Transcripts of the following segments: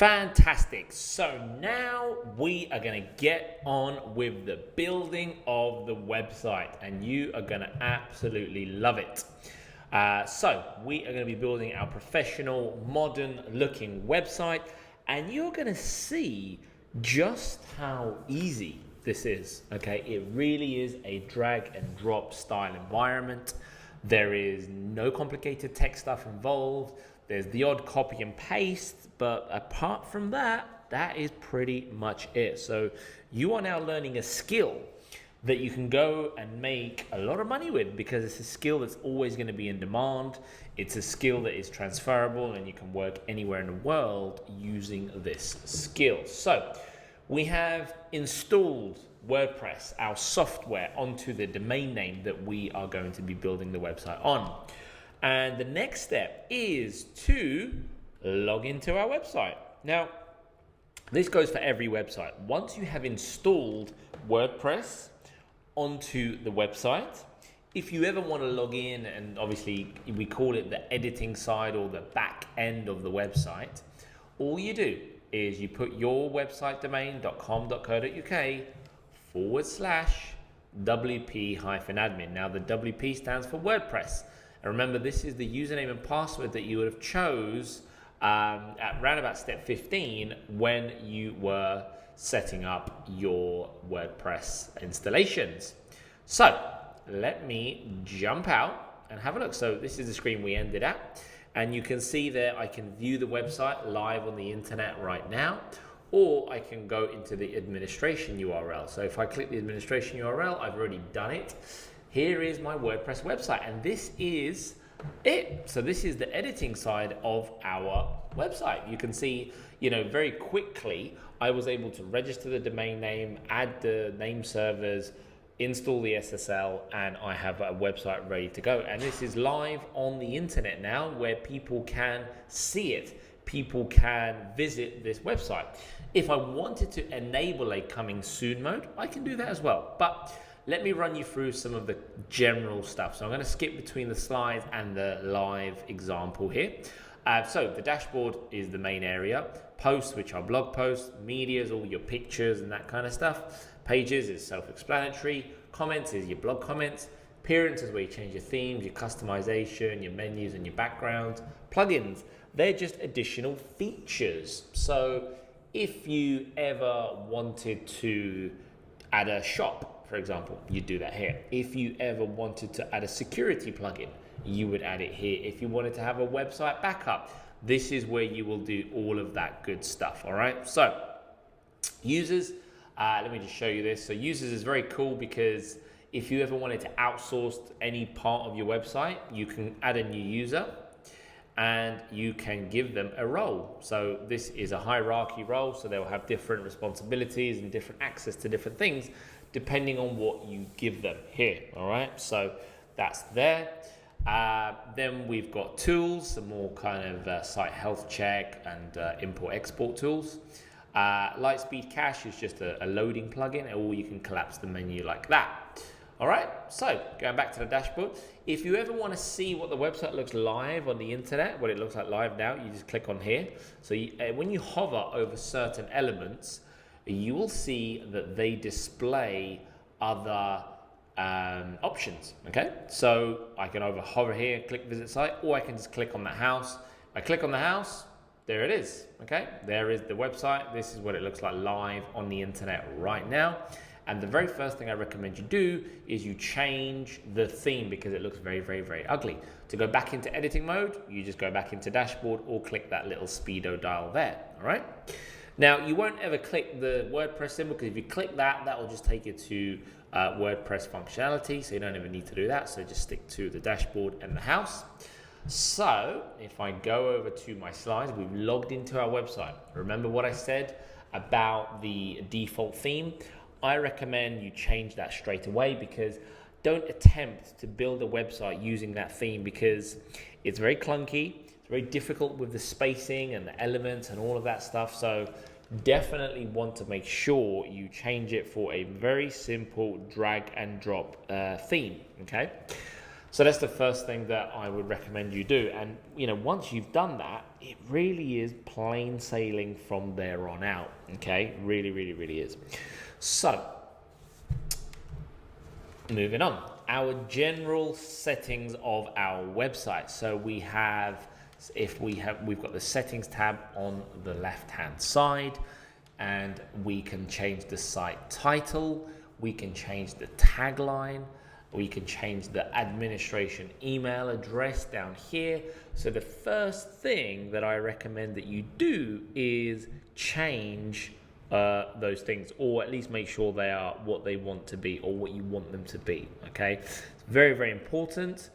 Fantastic. So now we are going to get on with the building of the website, and you are going to absolutely love it. So we are going to be building our professional, modern looking website, and you're going to see just how easy this is. Okay, it really is a drag and drop style environment. There is no complicated tech stuff involved. There's the odd copy and paste, but apart from that, that is pretty much it. So you are now learning a skill that you can go and make a lot of money with, because it's a skill that's always going to be in demand. It's a skill that is transferable, and you can work anywhere in the world using this skill. So we have installed WordPress, our software, onto the domain name that we are going to be building the website on. And the next step is to log into our website. Now, this goes for every website. Once you have installed WordPress onto the website, if you ever want to log in, and obviously we call it the editing side or the back end of the website, all you do is you put your website domain .com.co.uk/WP-admin. Now the WP stands for WordPress. And remember, this is the username and password that you would have chose at around about step 15 when you were setting up your WordPress installations. So let me jump out and have a look. So this is the screen we ended at. And you can see there I can view the website live on the internet right now, or I can go into the administration URL. So if I click the administration URL, I've already done it. Here is my WordPress website, and this is it. So this is the editing side of our website. You can see, very quickly, I was able to register the domain name, add the name servers, install the SSL, and I have a website ready to go. And this is live on the internet now, where people can see it. People can visit this website. If I wanted to enable a coming soon mode, I can do that as well. But let me run you through some of the general stuff. So I'm going to skip between the slides and the live example here. So the dashboard is the main area. Posts, which are blog posts. Media is all your pictures and that kind of stuff. Pages is self-explanatory. Comments is your blog comments. Appearance is where you change your themes, your customization, your menus and your backgrounds. Plugins, they're just additional features. So if you ever wanted to add a shop, for example, you do that here. If you ever wanted to add a security plugin, you would add it here. If you wanted to have a website backup, this is where you will do all of that good stuff. All right. So users, let me just show you this. So users is very cool, because if you ever wanted to outsource any part of your website, you can add a new user and you can give them a role. So this is a hierarchy role, so they'll have different responsibilities and different access to different things depending on what you give them here. All right, so that's there. Then we've got tools, some more kind of site health check and import-export tools. Lightspeed Cache is just a loading plugin, or you can collapse the menu like that. All right, so going back to the dashboard, if you ever want to see what the website looks live on the internet, what it looks like live now, you just click on here. So when you hover over certain elements, you will see that they display other options. Okay, so I can hover here, click visit site, or I can just click on the house. I click on the house, there it is. Okay, there is the website. This is what it looks like live on the internet right now. And the very first thing I recommend you do is you change the theme, because it looks very, very, very ugly. To go back into editing mode, you just go back into dashboard or click that little speedo dial there. All right. Now, you won't ever click the WordPress symbol, because if you click that, that will just take you to WordPress functionality. So you don't even need to do that. So just stick to the dashboard and the house. So if I go over to my slides, we've logged into our website. Remember what I said about the default theme? I recommend you change that straight away, because don't attempt to build a website using that theme, because it's very clunky. It's very difficult with the spacing and the elements and all of that stuff. So definitely want to make sure you change it for a very simple drag and drop theme. Okay. So that's the first thing that I would recommend you do. And once you've done that, it really is plain sailing from there on out. Okay, really, really, really is. So moving on, our general settings of our website. So we've got the settings tab on the left hand side, and we can change the site title, we can change the tagline, we can change the administration email address down here. So the first thing that I recommend that you do is change those things, or at least make sure they are what they want to be or what you want them to be. Okay, it's very, very important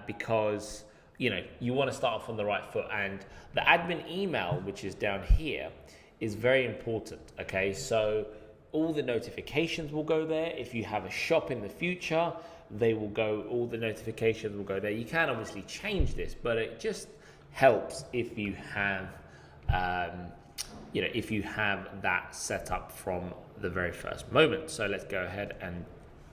because you want to start off on the right foot, and the admin email, which is down here, is very important. Okay, so all the notifications will go there. If you have a shop in the future, all the notifications will go there. You can obviously change this, but it just helps if you have that set up from the very first moment. So let's go ahead and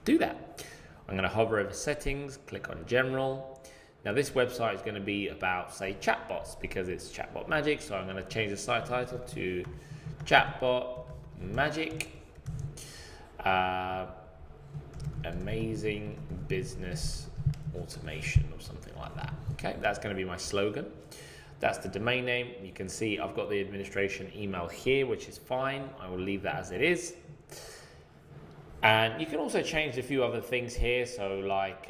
do that. I'm going to hover over settings, click on general. Now this website is going to be about, say, chatbots, because it's Chatbot Magic. So I'm going to change the site title to Chatbot Magic. Amazing business automation or something like that. Okay, that's going to be my slogan. That's the domain name. You can see I've got the administration email here, which is fine. I will leave that as it is. And you can also change a few other things here. So like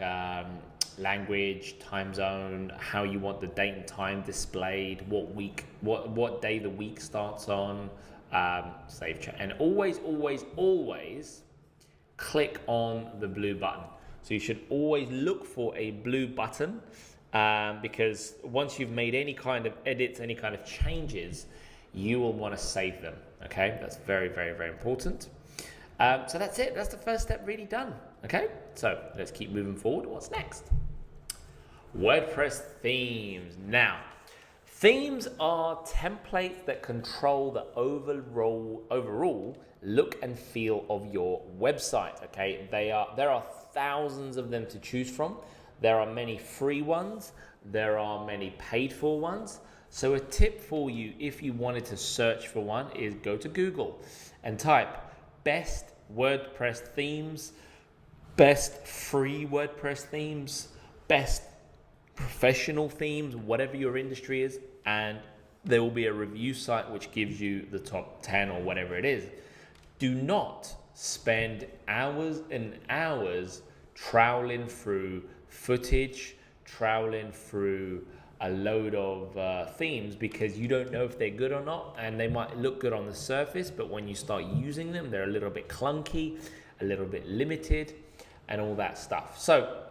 language, time zone, how you want the date and time displayed, what day the week starts on, save chat. And always click on the blue button. So you should always look for a blue button, because once you've made any kind of edits, any kind of changes, you will want to save them. Okay, that's very, very, very important. So that's it. That's the first step really done. Okay, so let's keep moving forward. What's next? WordPress themes. Now, themes are templates that control the overall look and feel of your website. Okay, there are thousands of them to choose from. There are many free ones. There are many paid for ones. So a tip for you, if you wanted to search for one, is go to Google and type best WordPress themes, best free WordPress themes, best professional themes, whatever your industry is, and there will be a review site which gives you the top 10 or whatever it is. Do not spend hours and hours troweling through footage, troweling through a load of themes, because you don't know if they're good or not, and they might look good on the surface, but when you start using them, they're a little bit clunky, a little bit limited, and all that stuff. So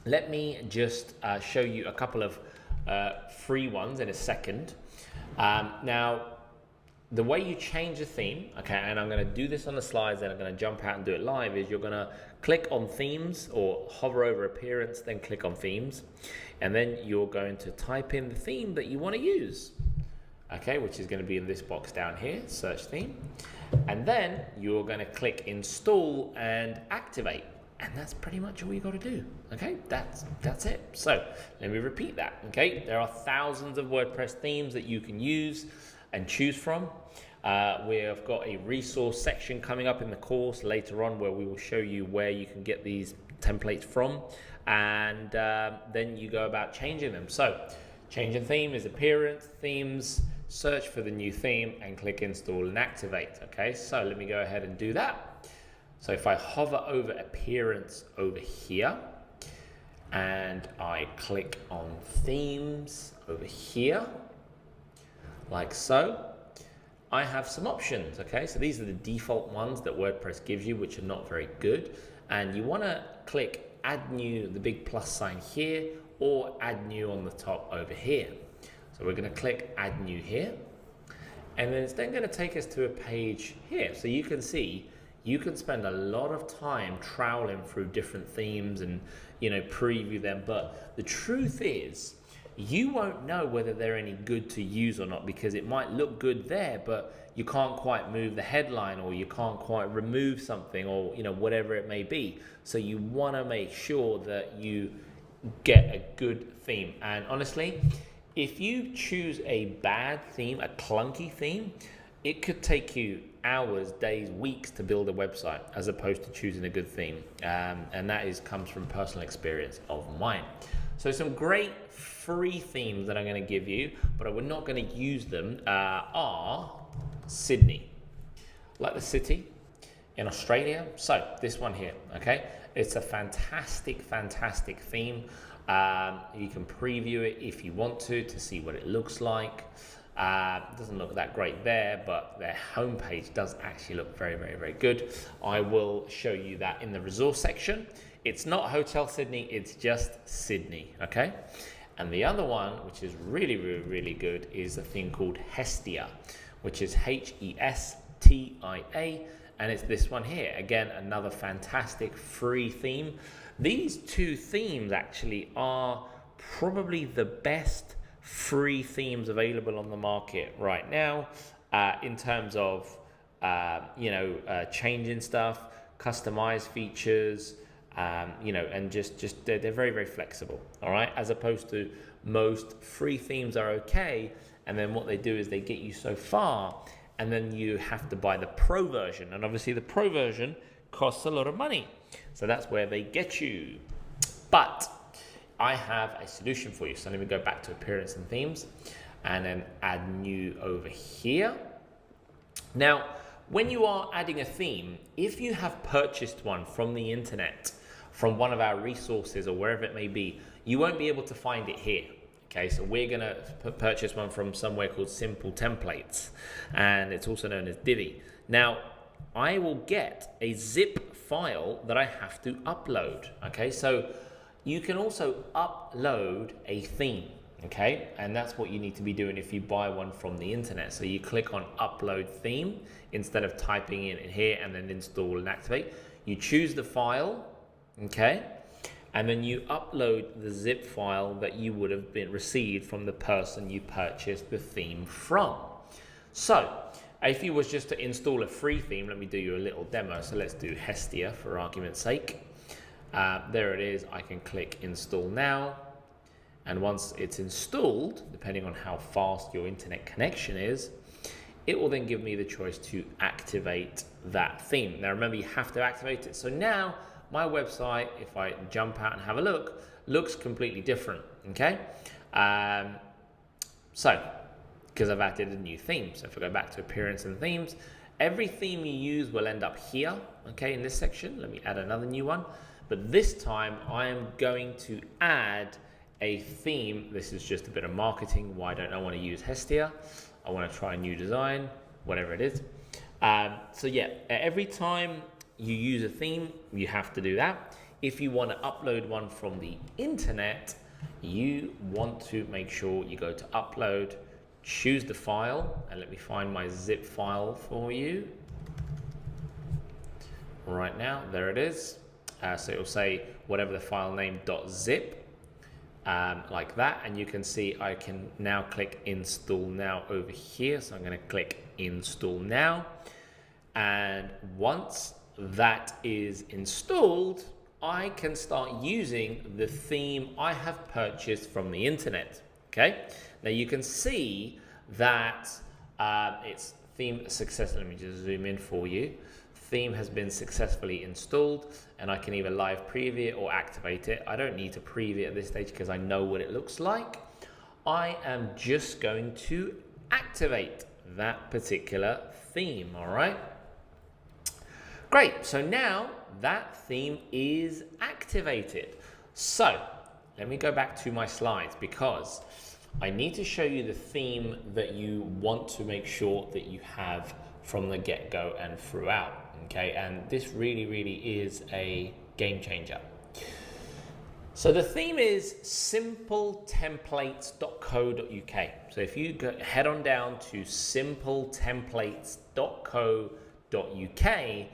let me just show you a couple of free ones in a second. Now, the way you change a theme, okay, and I'm going to do this on the slides, and I'm going to jump out and do it live, is you're going to click on themes, or hover over appearance, then click on themes, and then you're going to type in the theme that you want to use, okay, which is going to be in this box down here, search theme, and then you're going to click install and activate, and that's pretty much all you got to do. Okay, that's it. So let me repeat that. Okay, there are thousands of WordPress themes that you can use and choose from. We have got a resource section coming up in the course later on, where we will show you where you can get these templates from, and then you go about changing them. So changing theme is appearance, themes, search for the new theme, and click install and activate. Okay, so let me go ahead and do that. So if I hover over appearance over here, and I click on themes over here, like so, I have some options. Okay, so these are the default ones that WordPress gives you, which are not very good, and you want to click add new, the big plus sign here, or add new on the top over here. So we're going to click add new here, and then it's then going to take us to a page here. So you can see you can spend a lot of time troweling through different themes and preview them, but the truth is you won't know whether they're any good to use or not, because it might look good there, but you can't quite move the headline, or you can't quite remove something, or whatever it may be. So you want to make sure that you get a good theme. And honestly, if you choose a bad theme, a clunky theme, it could take you hours, days, weeks to build a website, as opposed to choosing a good theme. And that comes from personal experience of mine. So some great free themes that I'm going to give you, but we're not going to use them, are Sydney, like the city in Australia. So this one here, okay? It's a fantastic theme. You can preview it if you want to see what it looks like. It doesn't look that great there, but their homepage does actually look very good. I will show you that in the resource section. It's not Hotel Sydney, it's just Sydney, okay? And the other one, which is really good, is a theme called Hestia, which is Hestia, and it's this one here. Again, another fantastic free theme. These two themes actually are probably the best free themes available on the market right now, in terms of changing stuff, customized features, and just they're very flexible. All right, as opposed to most free themes are okay, and then what they do is they get you so far, and then you have to buy the pro version, and obviously the pro version costs a lot of money. So that's where they get you. But I have a solution for you. So let me go back to appearance and themes, and then add new over here. Now, when you are adding a theme, if you have purchased one from the internet, from one of our resources or wherever it may be, you won't be able to find it here. Okay, so we're going to purchase one from somewhere called Simple Templates, and it's also known as Divi. Now, I will get a zip file that I have to upload. Okay, so you can also upload a theme. Okay, and that's what you need to be doing if you buy one from the internet. So you click on upload theme instead of typing it in here and then install and activate. You choose the file, okay, and then you upload the zip file that you would have been received from the person you purchased the theme from. So if you was just to install a free theme, let me do you a little demo. So let's do Hestia for argument's sake. There it is. I can click install now. And once it's installed, depending on how fast your internet connection is, it will then give me the choice to activate that theme. Now remember, you have to activate it. So now my website, if I jump out and have a look, looks completely different, okay? Because I've added a new theme. So if I go back to appearance and themes, every theme you use will end up here, okay, in this section. Let me add another new one. But this time I am going to add a theme. This is just a bit of marketing. Why don't I want to use Hestia? I want to try a new design, whatever it is. So yeah, every time you use a theme, you have to do that. If you want to upload one from the internet, you want to make sure you go to upload, choose the file, and let me find my zip file for you. Right now, there it is. So it'll say whatever the file name .zip. Like that, and you can see I can now click install now over here. So I'm going to click install now, and once that is installed, I can start using the theme I have purchased from the internet. Okay, now you can see that it's theme success. Let me just zoom in for you. Theme has been successfully installed, and I can either live preview it or activate it. I don't need to preview it at this stage because I know what it looks like. I am just going to activate that particular theme. All right, great. So now that theme is activated. So let me go back to my slides, because I need to show you the theme that you want to make sure that you have from the get-go and throughout. Okay, and this really is a game changer. So the theme is simpletemplates.co.uk. So if you head on down to simpletemplates.co.uk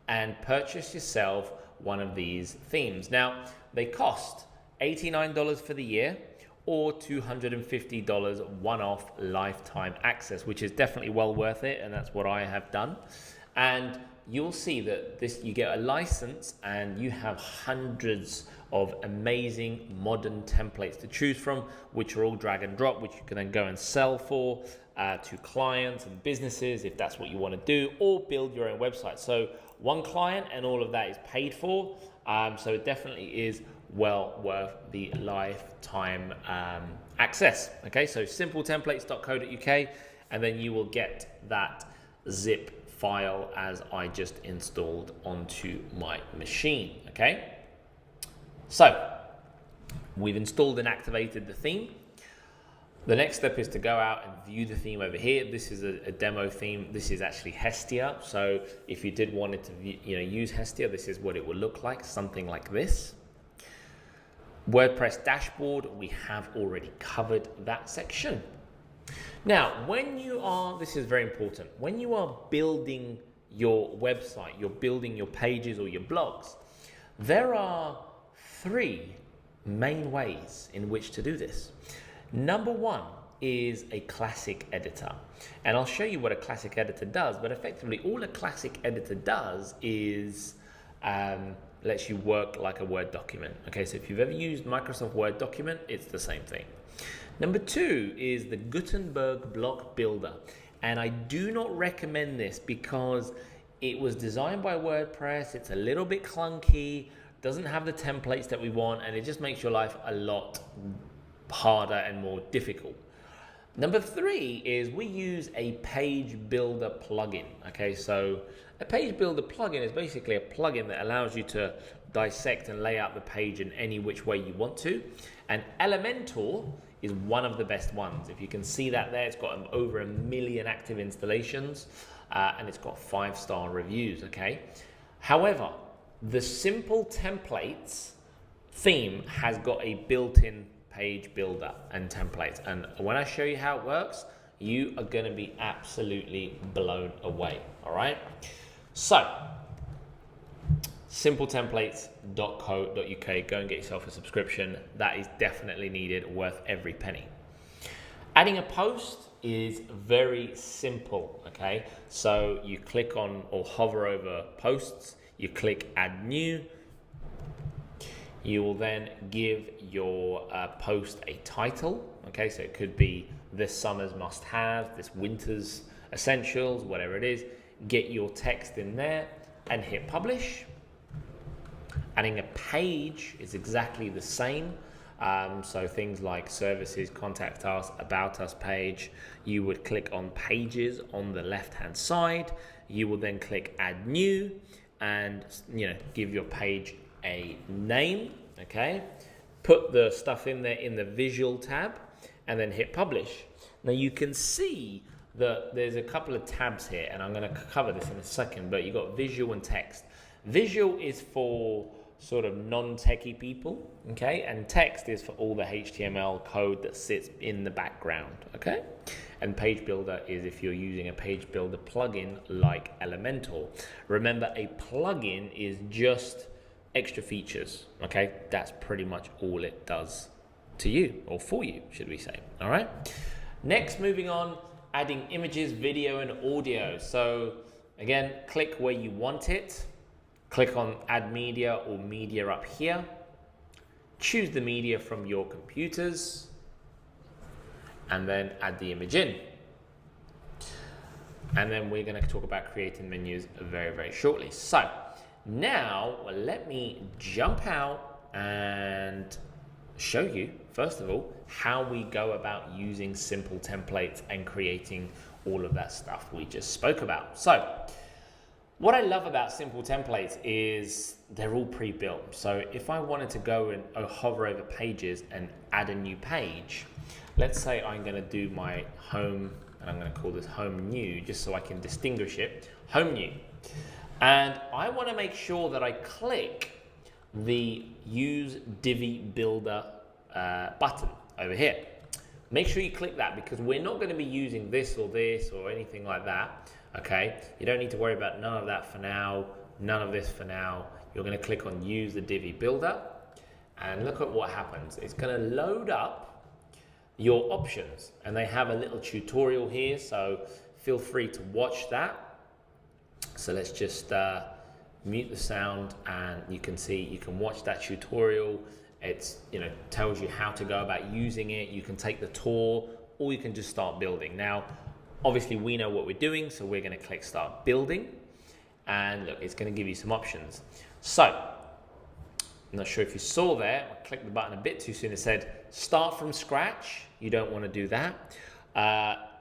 and purchase yourself one of these themes. Now, they cost $89 for the year, or $250 one-off lifetime access, which is definitely well worth it, and that's what I have done. And you'll see that you get a license and you have hundreds of amazing modern templates to choose from, which are all drag and drop, which you can then go and sell for to clients and businesses if that's what you want to do, or build your own website. So one client and all of that is paid for. So it definitely is well worth the lifetime access. Okay, so simpletemplates.co.uk, and then you will get that zip file as I just installed onto my machine. Okay, so we've installed and activated the theme. The next step is to go out and view the theme over here. This is a demo theme. This is actually Hestia. So if you did want it to use Hestia, this is what it will look like, something like this. WordPress dashboard, we have already covered that section. Now, this is very important, when you are building your website, you're building your pages or your blogs, there are 3 main ways in which to do this. Number 1 is a classic editor. And I'll show you what a classic editor does, but effectively all a classic editor does is lets you work like a Word document. Okay, so if you've ever used Microsoft Word document, it's the same thing. Number 2 is the Gutenberg Block Builder. And I do not recommend this because it was designed by WordPress. It's a little bit clunky, doesn't have the templates that we want, and it just makes your life a lot harder and more difficult. Number 3 is we use a page builder plugin. Okay, so a page builder plugin is basically a plugin that allows you to dissect and lay out the page in any which way you want to. And Elementor is one of the best ones. If you can see that there, it's got over 1 million active installations and it's got 5-star reviews. Okay. However, the Simple Templates theme has got a built-in page builder and templates, and when I show you how it works, you are going to be absolutely blown away. All right, so simpletemplates.co.uk, go and get yourself a subscription. That is definitely needed, worth every penny. Adding a post is very simple. Okay, so you click on or hover over posts, you click add new. You will then give your post a title. Okay, so it could be this summer's must-have, this winter's essentials, whatever it is. Get your text in there and hit publish. Adding a page is exactly the same. So things like services, contact us, about us page. You would click on pages on the left-hand side. You will then click add new and give your page a name. Okay, put the stuff in there in the visual tab and then hit publish. Now you can see that there's a couple of tabs here, and I'm going to cover this in a second, but you've got visual and text. Visual is for sort of non-techie people, okay, and text is for all the HTML code that sits in the background. Okay, and page builder is if you're using a page builder plugin like Elementor. Remember, a plugin is just extra features. Okay, that's pretty much all it does to you, or for you, should we say. All right, next, moving on, adding images, video and audio. So again, click where you want it, click on add media or media up here, choose the media from your computers and then add the image in. And then we're going to talk about creating menus very, very shortly. So now let me jump out and show you, first of all, how we go about using simple templates and creating all of that stuff we just spoke about. So what I love about simple templates is they're all pre-built. So if I wanted to go and hover over pages and add a new page, let's say I'm going to do my home, and I'm going to call this home new just so I can distinguish it, home new. And I want to make sure that I click the use Divi Builder button over here. Make sure you click that because we're not going to be using this or anything like that. Okay, you don't need to worry about none of that for now, none of this for now. You're going to click on use the Divi Builder and look at what happens. It's going to load up your options, and they have a little tutorial here, so feel free to watch that. So let's just mute the sound, and you can see, you can watch that tutorial. It's, tells you how to go about using it. You can take the tour, or you can just start building. Now, obviously we know what we're doing, so we're going to click start building, and look, it's going to give you some options. So I'm not sure if you saw there, I clicked the button a bit too soon. It said start from scratch. You don't want to do that.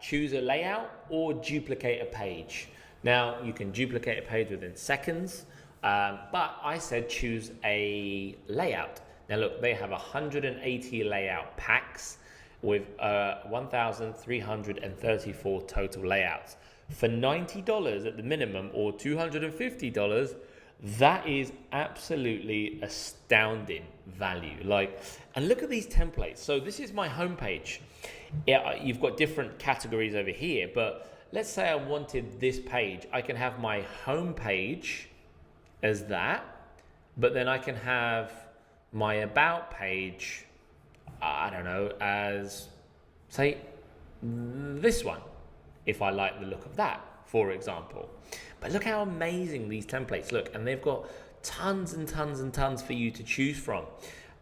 Choose a layout or duplicate a page. Now you can duplicate a page within seconds, but I said choose a layout. Now look, they have 180 layout packs with 1,334 total layouts. For $90 at the minimum, or $250, that is absolutely astounding value. And look at these templates. So this is my homepage. Yeah, you've got different categories over here, but let's say I wanted this page. I can have my homepage as that, but then I can have my about page, I don't know, as say this one, if I like the look of that, for example. But look how amazing these templates look, and they've got tons and tons and tons for you to choose from.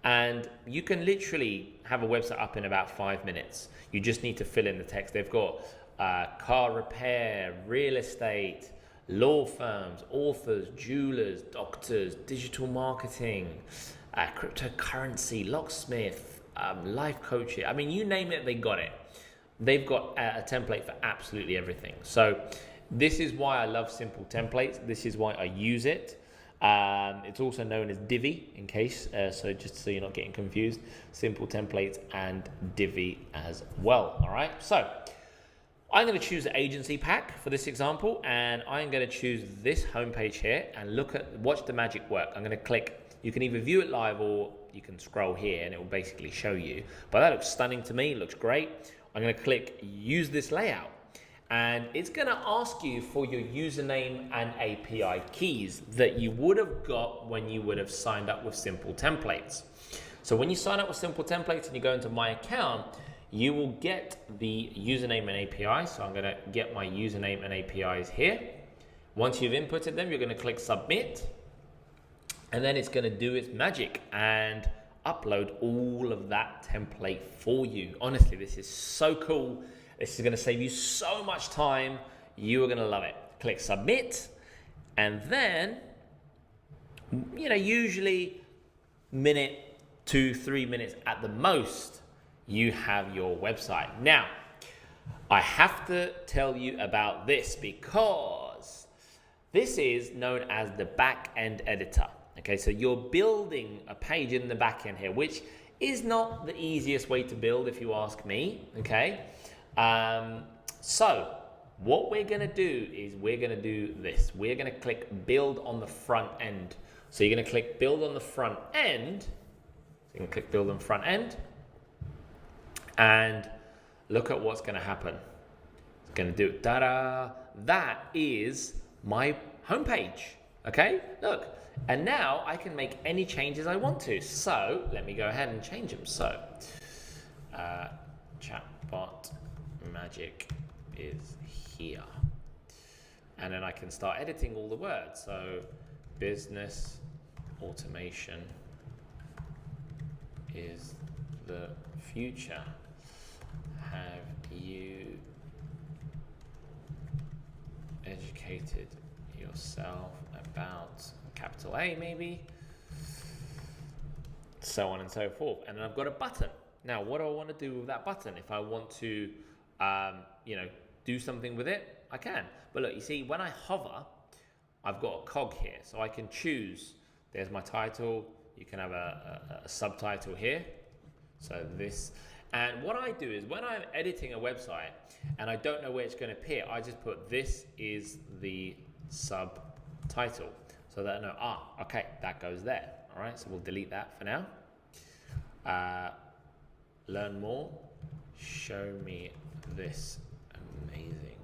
And you can literally have a website up in about 5 minutes. You just need to fill in the text. They've got car repair, real estate, law firms, authors, jewelers, doctors, digital marketing, cryptocurrency, locksmith, life coaching. I mean, you name it, they got it. They've got a template for absolutely everything. So this is why I love simple templates. This is why I use it. It's also known as Divi, in case, so just so you're not getting confused. Simple templates and Divi as well. All right, so I'm going to choose the agency pack for this example, and I'm going to choose this homepage here and watch the magic work. I'm going to click. You can either view it live or you can scroll here and it will basically show you. But that looks stunning to me. It looks great. I'm going to click use this layout, and it's going to ask you for your username and API keys that you would have got when you would have signed up with Simple Templates. So when you sign up with Simple Templates and you go into my account, you will get the username and API. So I'm going to get my username and APIs here. Once you've inputted them, you're going to click submit, and then it's going to do its magic and upload all of that template for you. Honestly, this is so cool. This is going to save you so much time. You are going to love it. Click submit, and then, usually minute, 2-3 minutes at the most, you have your website. Now, I have to tell you about this because this is known as the back-end editor. Okay, so you're building a page in the back end here, which is not the easiest way to build if you ask me, okay? So what we're gonna do is we're gonna do this. We're gonna click build on the front end. So you're gonna click build on the front end. So you can click build on front end, and look at what's gonna happen. It's gonna do, ta-da! That is my homepage, okay? Look. And now I can make any changes I want to. So let me go ahead and change them. So chatbot magic is here. And then I can start editing all the words. So business automation is the future. Have you educated yourself about capital A, maybe, so on and so forth. And then I've got a button. Now, what do I want to do with that button? If I want to, do something with it, I can. But look, you see, when I hover, I've got a cog here, so I can choose. There's my title. You can have a subtitle here. So this, and what I do is when I'm editing a website and I don't know where it's going to appear, I just put this is the subtitle. So that I know, okay, that goes there. All right, so we'll delete that for now. Learn more. Show me this amazing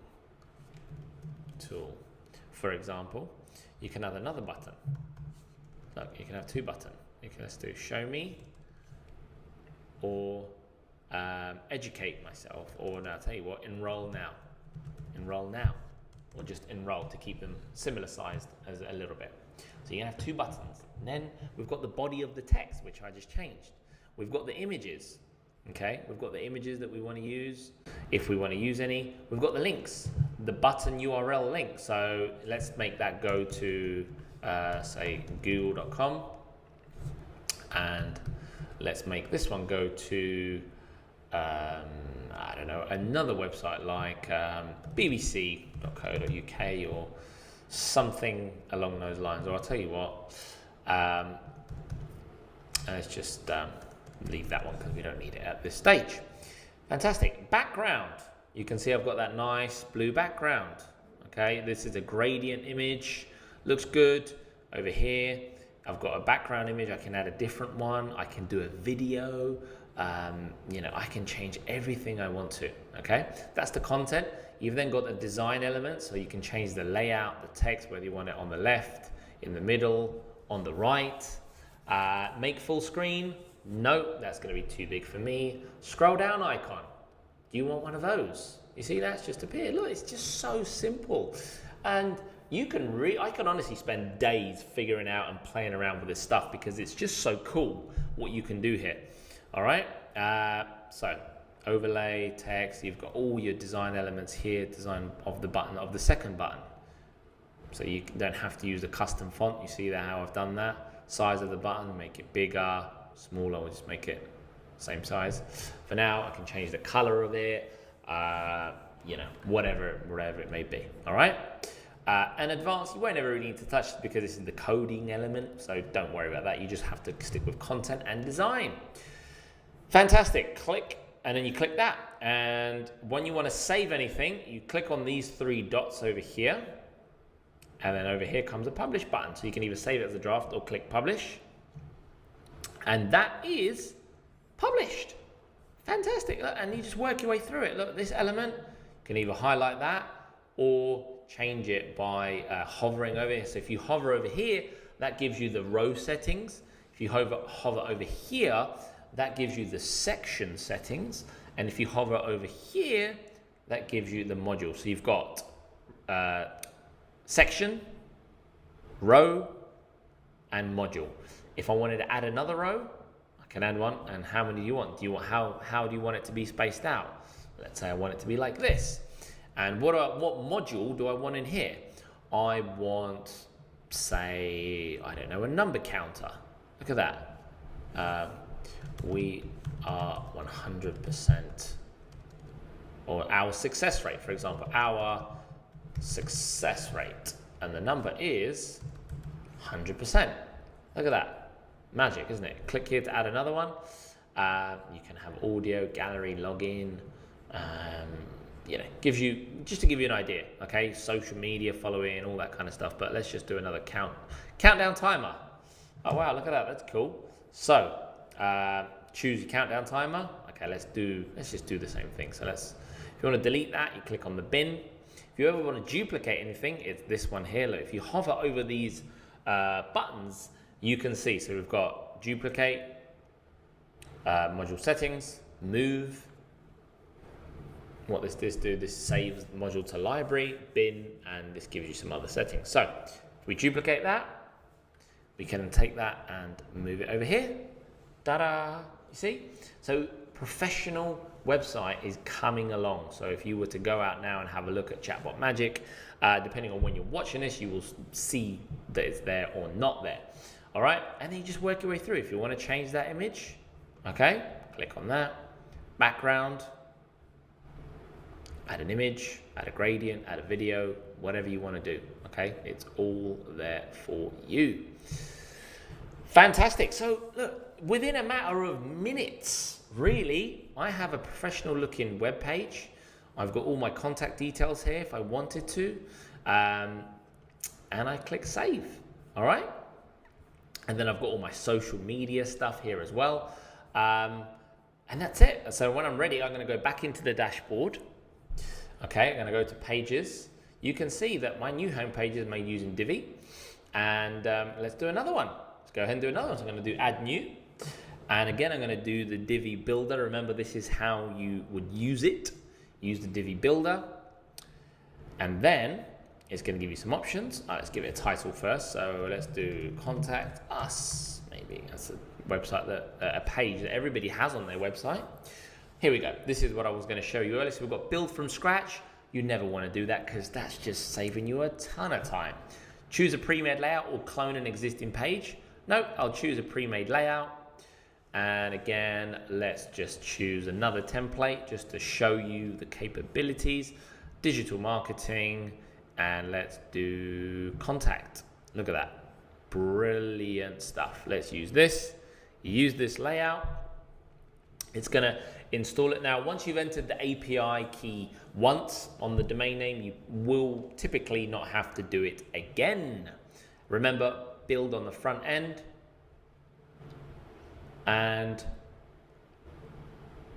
tool. For example, you can have another button. Look, you can have two buttons. Let's do show me or educate myself, or no, I'll tell you what, enroll now, or just enroll to keep them similar sized as a little bit. So you have two buttons. And then we've got the body of the text, which I just changed. We've got the images. Okay, we've got the images that we want to use, if we want to use any. We've got the links, the button URL link. So let's make that go to, say, google.com. And let's make this one go to, I don't know, another website like bbc.co.uk or something along those lines. Or I'll tell you what, let's just leave that one because we don't need it at this stage. Fantastic. Background. You can see I've got that nice blue background. Okay, this is a gradient image. Looks good. Over here, I've got a background image. I can add a different one. I can do a video. You know, I can change everything I want to. Okay, that's the content. You've then got the design elements, so you can change the layout, the text, whether you want it on the left, in the middle, on the right. Make full screen. Nope, that's going to be too big for me. Scroll down icon. Do you want one of those? You see that's just appeared. Look, it's just so simple. And you can I can honestly spend days figuring out and playing around with this stuff because it's just so cool what you can do here. All right. So overlay, text, you've got all your design elements here, design of the button, of the second button. So you don't have to use a custom font. You see that how I've done that. Size of the button, make it bigger, smaller, or just make it same size. For now, I can change the color of it, you know, whatever it may be. All right. And advanced, you won't ever really need to touch it because this is the coding element. So don't worry about that. You just have to stick with content and design. Fantastic. Click, and then you click that. And when you want to save anything, you click on these three dots over here. And then over here comes a publish button. So you can either save it as a draft or click publish. And that is published. Fantastic. And you just work your way through it. Look, this element, you can either highlight that or change it by hovering over here. So if you hover over here, that gives you the row settings. If you hover over here, that gives you the section settings. And if you hover over here, that gives you the module. So you've got section, row, and module. If I wanted to add another row, I can add one. And how many do you want? How do you want it to be spaced out? Let's say I want it to be like this. And what module do I want in here? I want, say, I don't know, a number counter. Look at that. We are 100%, or our success rate, for example, our success rate, and the number is 100%. Look at that. Magic, isn't it? Click here to add another one. You can have audio, gallery, login. You know, gives you, just to give you an idea, okay? Social media, following, all that kind of stuff. But let's just do another countdown timer. Oh wow, look at that. That's cool. So choose your countdown timer. Okay, let's just do the same thing. So if you want to delete that, you click on the bin. If you ever want to duplicate anything, it's this one here. Look, if you hover over these buttons, you can see. So we've got duplicate, module settings, move. What this saves the module to library, bin, and this gives you some other settings. So if we duplicate that, we can take that and move it over here. Ta-da! You see? So professional website is coming along. So if you were to go out now and have a look at Chatbot Magic, depending on when you're watching this, you will see that it's there or not there. All right, and then you just work your way through. If you want to change that image, okay, click on that. Background, add an image, add a gradient, add a video, whatever you want to do, okay? It's all there for you. Fantastic. So look, within a matter of minutes, really, I have a professional looking web page. I've got all my contact details here if I wanted to, and I click save, all right? And then I've got all my social media stuff here as well. And that's it. So when I'm ready, I'm going to go back into the dashboard. Okay, I'm going to go to pages. You can see that my new home page is made using Divi. And let's do another one. Let's go ahead and do another one. So I'm going to do add new. And again, I'm going to do the Divi Builder. Remember, this is how you would use it. Use the Divi Builder. And then it's going to give you some options. Let's give it a title first. So let's do Contact Us. Maybe that's a website a page that everybody has on their website. Here we go. This is what I was going to show you earlier. So we've got build from scratch. You never want to do that because that's just saving you a ton of time. Choose a pre-made layout or clone an existing page. No, I'll choose a pre-made layout. And again, let's just choose another template just to show you the capabilities. Digital marketing, and let's do contact. Look at that. Brilliant stuff. Let's use this. Use this layout. It's going to install it now. Once you've entered the API key once on the domain name, you will typically not have to do it again. Remember, build on the front end. And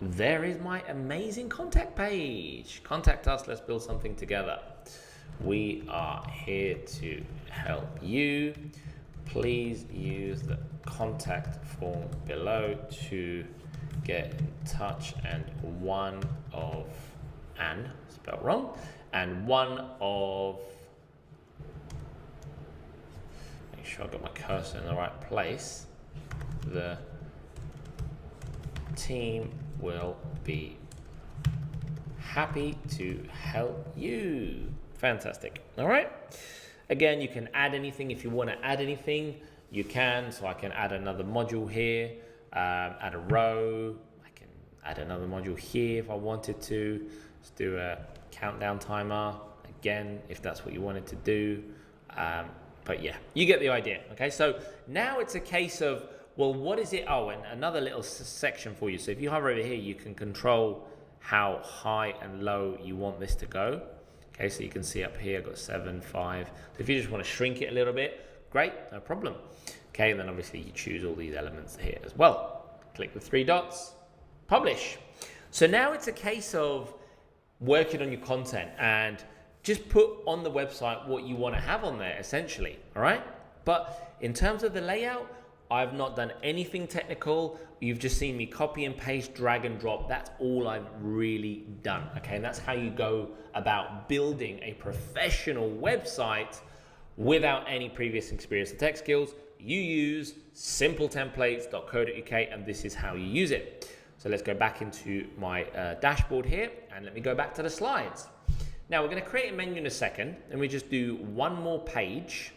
there is my amazing contact page. Contact us, let's build something together. We are here to help you. Please use the contact form below to get in touch, and spelled wrong, and make sure I got my cursor in the right place. The team will be happy to help you. Fantastic. All right. Again, you can add anything. If you want to add anything, you can. So I can add another module here, add a row. I can add another module here if I wanted to. Let's do a countdown timer again, if that's what you wanted to do. But yeah, you get the idea. Okay. So now it's a case of, well, what is it? Oh, and another little section for you. So if you hover over here, you can control how high and low you want this to go. Okay, so you can see up here, I've got 7, 5. So if you just want to shrink it a little bit, great, no problem. Okay, and then obviously you choose all these elements here as well. Click the 3 dots, publish. So now it's a case of working on your content and just put on the website what you want to have on there, essentially, all right? But in terms of the layout, I've not done anything technical. You've just seen me copy and paste, drag and drop. That's all I've really done, okay? And that's how you go about building a professional website without any previous experience or tech skills. You use simpletemplates.co.uk, and this is how you use it. So let's go back into my dashboard here, and let me go back to the slides. Now we're gonna create a menu in a second, and we just do one more page,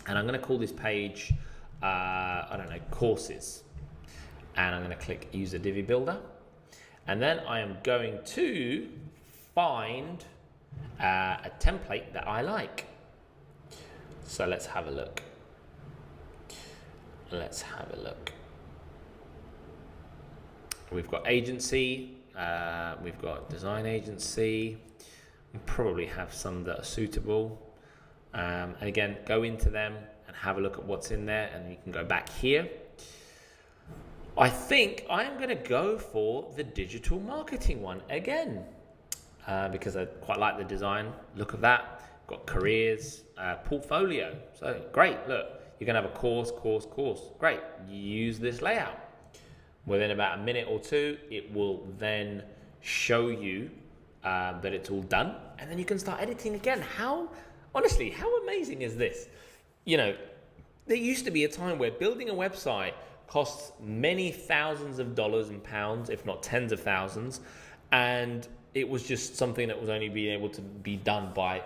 and I'm gonna call this page, I don't know, courses. And I'm going to click use a Divi Builder. And then I am going to find a template that I like. So let's have a look. Let's have a look. We've got agency. We've got design agency. We probably have some that are suitable. And again, go into them and have a look at what's in there, and you can go back here. I think I'm going to go for the digital marketing one again, because I quite like the design look of that. Got careers, portfolio. So great, look, you're going to have a course. Great, use this layout. Within about a minute or two, it will then show you that it's all done, and then you can start editing again. Honestly, how amazing is this? You know, there used to be a time where building a website costs many thousands of dollars and pounds, if not tens of thousands, and it was just something that was only being able to be done by,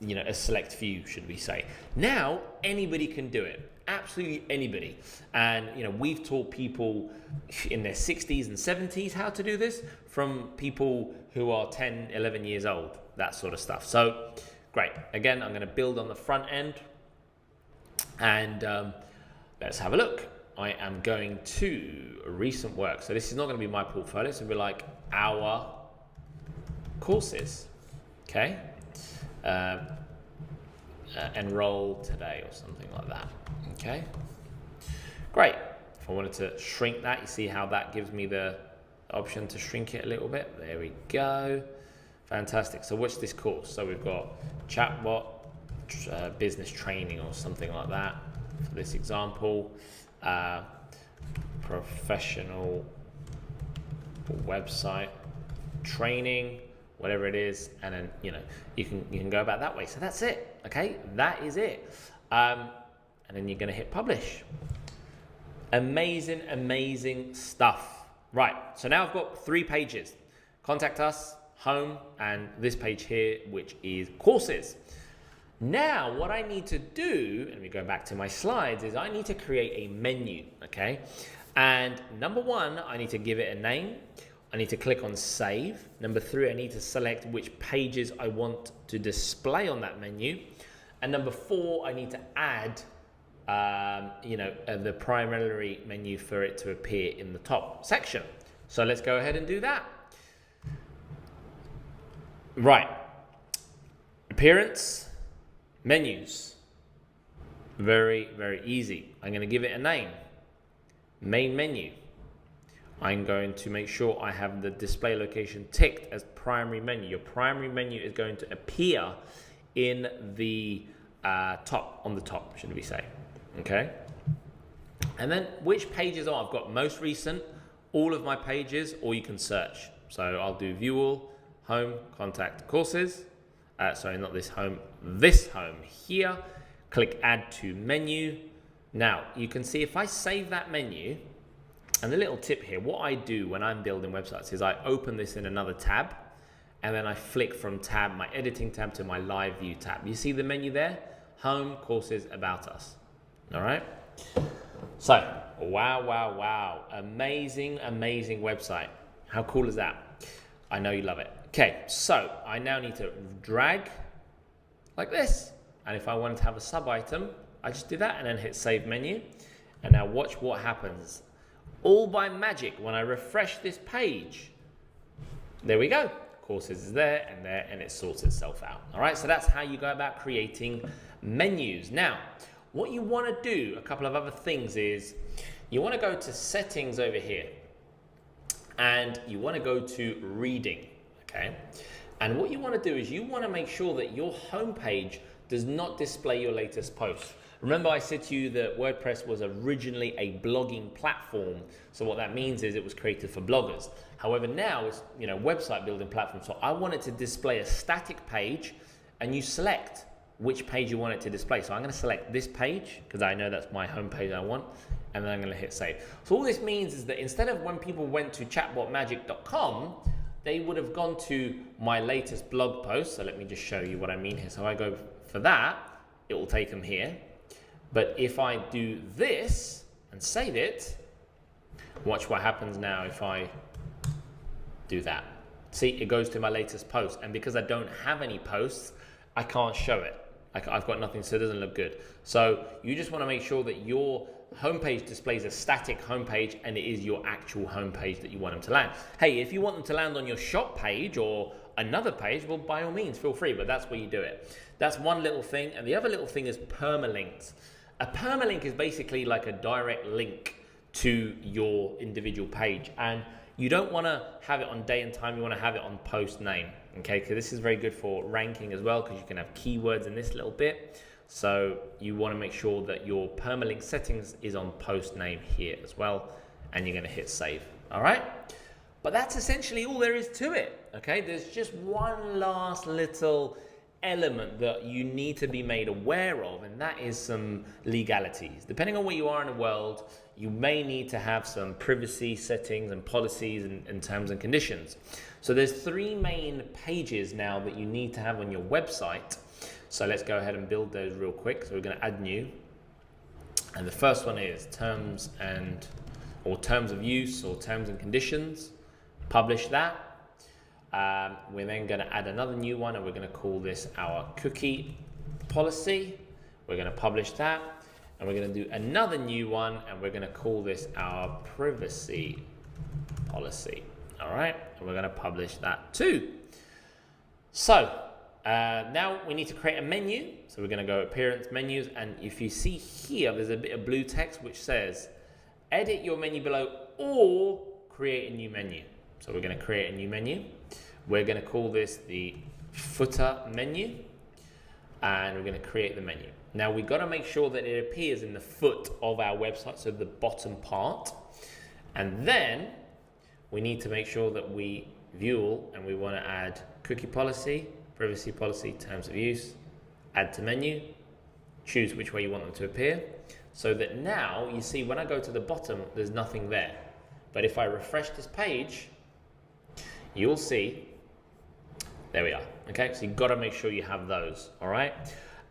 you know, a select few, should we say. Now anybody can do it, absolutely anybody. And you know, we've taught people in their 60s and 70s how to do this, from people who are 10, 11 years old, that sort of stuff. So great. Again, I'm going to build on the front end, and let's have a look. I am going to recent work. So this is not going to be my portfolio. It's going to be like our courses. Okay. Enroll today or something like that. Okay. Great. If I wanted to shrink that, you see how that gives me the option to shrink it a little bit. There we go. Fantastic. So what's this course? So we've got chatbot, business training or something like that for this example. professional website training, whatever it is, and then you can go about that way. So that's it. Okay, that is it. And then you're going to hit publish. Amazing stuff. Right, so now I've got 3 pages: contact us, home, and this page here, which is courses. Now what I need to do, and we go back to my slides, is I need to create a menu. Okay, and number 1, I need to give it a name. I need to click on save. Number 3, I need to select which pages I want to display on that menu. And number 4, I need to add the primary menu for it to appear in the top section. So let's go ahead and do that. Right. Appearance, menus. Very easy. I'm going to give it a name. Main menu. I'm going to make sure I have the display location ticked as primary menu. Your primary menu is going to appear in the on the top, should we say. Okay. And then which pages are? I've got most recent, all of my pages, or you can search. So I'll do view all, home, contact, courses. Sorry, not this home here. Click add to menu. Now you can see if I save that menu, and the little tip here, what I do when I'm building websites is I open this in another tab, and then I flick from my editing tab to my live view tab. You see the menu there? Home, courses, about us. All right. So, wow. Amazing website. How cool is that? I know you love it. Okay, so I now need to drag like this. And if I wanted to have a sub item, I just do that and then hit save menu. And now watch what happens. All by magic, when I refresh this page, there we go. Courses is there, and it sorts itself out. All right, so that's how you go about creating menus. Now, what you want to do, a couple of other things, is you want to go to settings over here, and you want to go to reading. Okay, and what you want to do is you want to make sure that your homepage does not display your latest post. Remember, I said to you that WordPress was originally a blogging platform. So what that means is it was created for bloggers. However, now it's website building platform. So I want it to display a static page, and you select which page you want it to display. So I'm going to select this page because I know that's my home page I want, and then I'm going to hit save. So all this means is that instead of when people went to chatbotmagic.com, they would have gone to my latest blog post. So let me just show you what I mean here. So I go for that, it will take them here. But if I do this and save it, watch what happens now if I do that. See, it goes to my latest post. And because I don't have any posts, I can't show it. I've got nothing, so it doesn't look good. So you just want to make sure that your homepage displays a static homepage and it is your actual homepage that you want them to land. Hey, if you want them to land on your shop page or another page, well, by all means, feel free, but that's where you do it. That's one little thing. And the other little thing is permalinks. A permalink is basically like a direct link to your individual page, and you don't want to have it on day and time. You want to have it on post name, okay? Because this is very good for ranking as well, because you can have keywords in this little bit. So you want to make sure that your permalink settings is on post name here as well, and you're going to hit save. All right, but that's essentially all there is to it. Okay, there's just one last little element that you need to be made aware of, and that is some legalities. Depending on where you are in the world, you may need to have some privacy settings and policies and terms and conditions. So there's 3 main pages now that you need to have on your website. So let's go ahead and build those real quick. So we're going to add new, and the first one is terms of use or terms and conditions. Publish that. We're then going to add another new one, and we're going to call this our cookie policy. We're going to publish that, and we're going to do another new one, and we're going to call this our privacy policy. All right, and we're going to publish that too. So now we need to create a menu. So we're going to go appearance, menus, and if you see here, there's a bit of blue text which says edit your menu below or create a new menu. So we're going to create a new menu. We're going to call this the footer menu, and we're going to create the menu. Now we got to make sure that it appears in the foot of our website, so the bottom part. And then we need to make sure that we view all, and we want to add cookie policy, privacy policy, terms of use, add to menu, choose which way you want them to appear, so that now you see when I go to the bottom, there's nothing there. But if I refresh this page, you'll see, there we are. Okay, so you've got to make sure you have those, all right?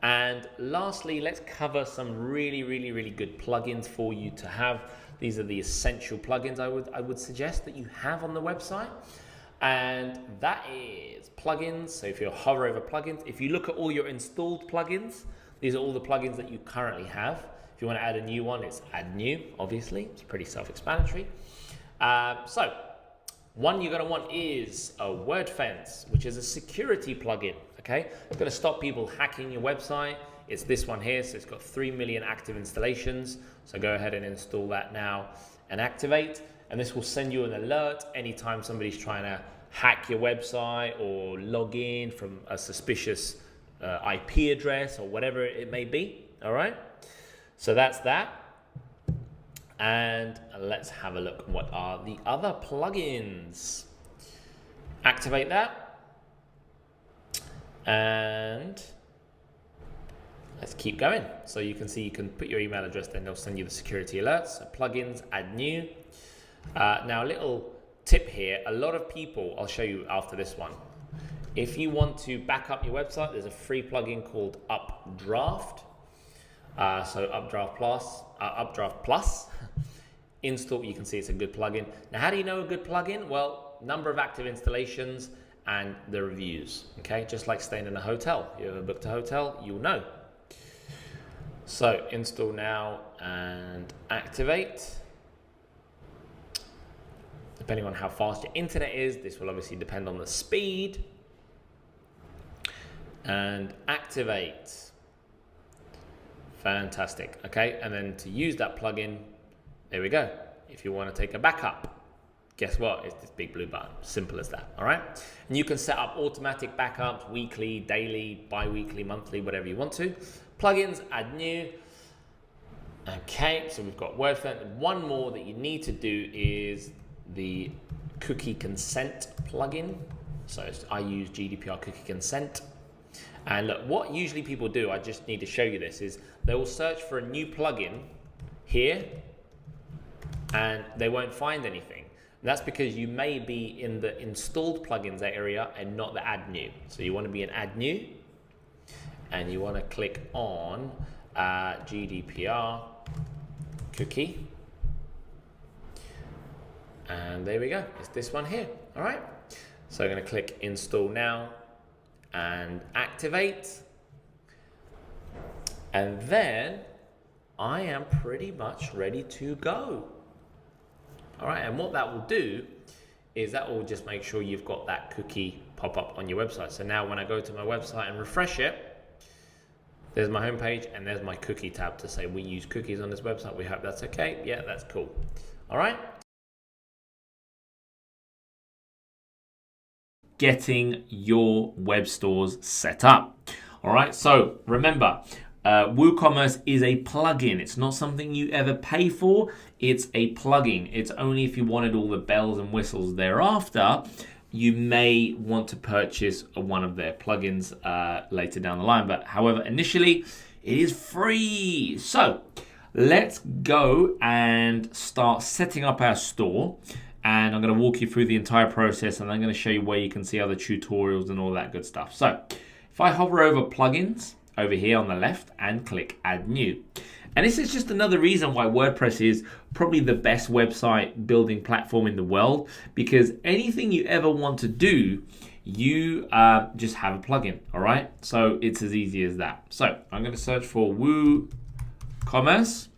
And lastly, let's cover some really good plugins for you to have. These are the essential plugins I would suggest that you have on the website. And that is plugins. So if you hover over plugins, if you look at all your installed plugins, these are all the plugins that you currently have. If you want to add a new one, it's add new, obviously. It's pretty self-explanatory. So one you're going to want is a WordFence, which is a security plugin. Okay, it's going to stop people hacking your website. It's this one here, so it's got 3 million active installations. So go ahead and install that now and activate. And this will send you an alert anytime somebody's trying to hack your website or log in from a suspicious IP address or whatever it may be. All right, so that's that. And let's have a look. What are the other plugins? Activate that. And let's keep going. So you can see you can put your email address, then they'll send you the security alerts. So plugins, add new. Now a little tip here, a lot of people, I'll show you after this one. If you want to back up your website, there's a free plugin called Updraft. So Updraft Plus. Install, you can see it's a good plugin. Now how do you know a good plugin? Well, number of active installations and the reviews, okay? Just like staying in a hotel. You ever booked a hotel, you'll know. So install now and activate. Depending on how fast your internet is, this will obviously depend on the speed. And activate. Fantastic, okay? And then to use that plugin, there we go. If you want to take a backup, guess what? It's this big blue button. Simple as that, all right? And you can set up automatic backups, weekly, daily, bi-weekly, monthly, whatever you want to. Plugins, add new. Okay, so we've got WordFence. One more that you need to do is the cookie consent plugin. So I use GDPR cookie consent. And look, what usually people do, I just need to show you this, is they will search for a new plugin here and they won't find anything. And that's because you may be in the installed plugins area and not the add new. So you want to be in add new and you want to click on GDPR cookie. And there we go. It's this one here. All right. So I'm going to click install now and activate. And then I am pretty much ready to go. All right. And what that will do is that will just make sure you've got that cookie pop up on your website. So now when I go to my website and refresh it, there's my homepage and there's my cookie tab to say we use cookies on this website. We hope that's okay. Yeah, that's cool. All right. Getting your web stores set up. All right. So remember, WooCommerce is a plugin. It's not something you ever pay for. It's a plugin. It's only if you wanted all the bells and whistles thereafter, you may want to purchase one of their plugins later down the line. But however, initially it is free. So let's go and start setting up our store. And I'm going to walk you through the entire process and I'm going to show you where you can see other tutorials and all that good stuff. So if I hover over plugins over here on the left and click add new. And this is just another reason why WordPress is probably the best website building platform in the world, because anything you ever want to do, you just have a plugin, all right? So it's as easy as that. So I'm going to search for WooCommerce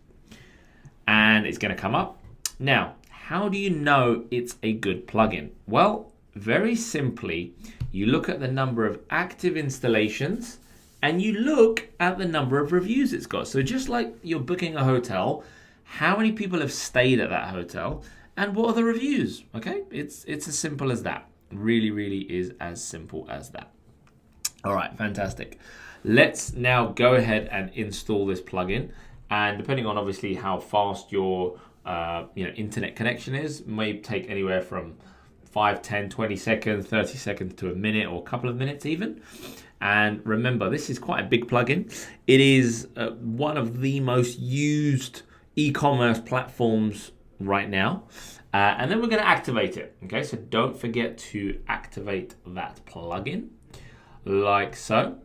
and it's going to come up. Now, how do you know it's a good plugin? Well, very simply, you look at the number of active installations and you look at the number of reviews it's got. So just like you're booking a hotel, how many people have stayed at that hotel and what are the reviews? Okay, it's as simple as that. Really is as simple as that. All right, fantastic. let's now go ahead and install this plugin. And depending on obviously how fast your internet connection is, may take anywhere from 5, 10, 20 seconds, 30 seconds to a minute or a couple of minutes even. And remember, this is quite a big plugin. It is one of the most used e-commerce platforms right now. And then we're going to activate it. Okay, so don't forget to activate that plugin like so.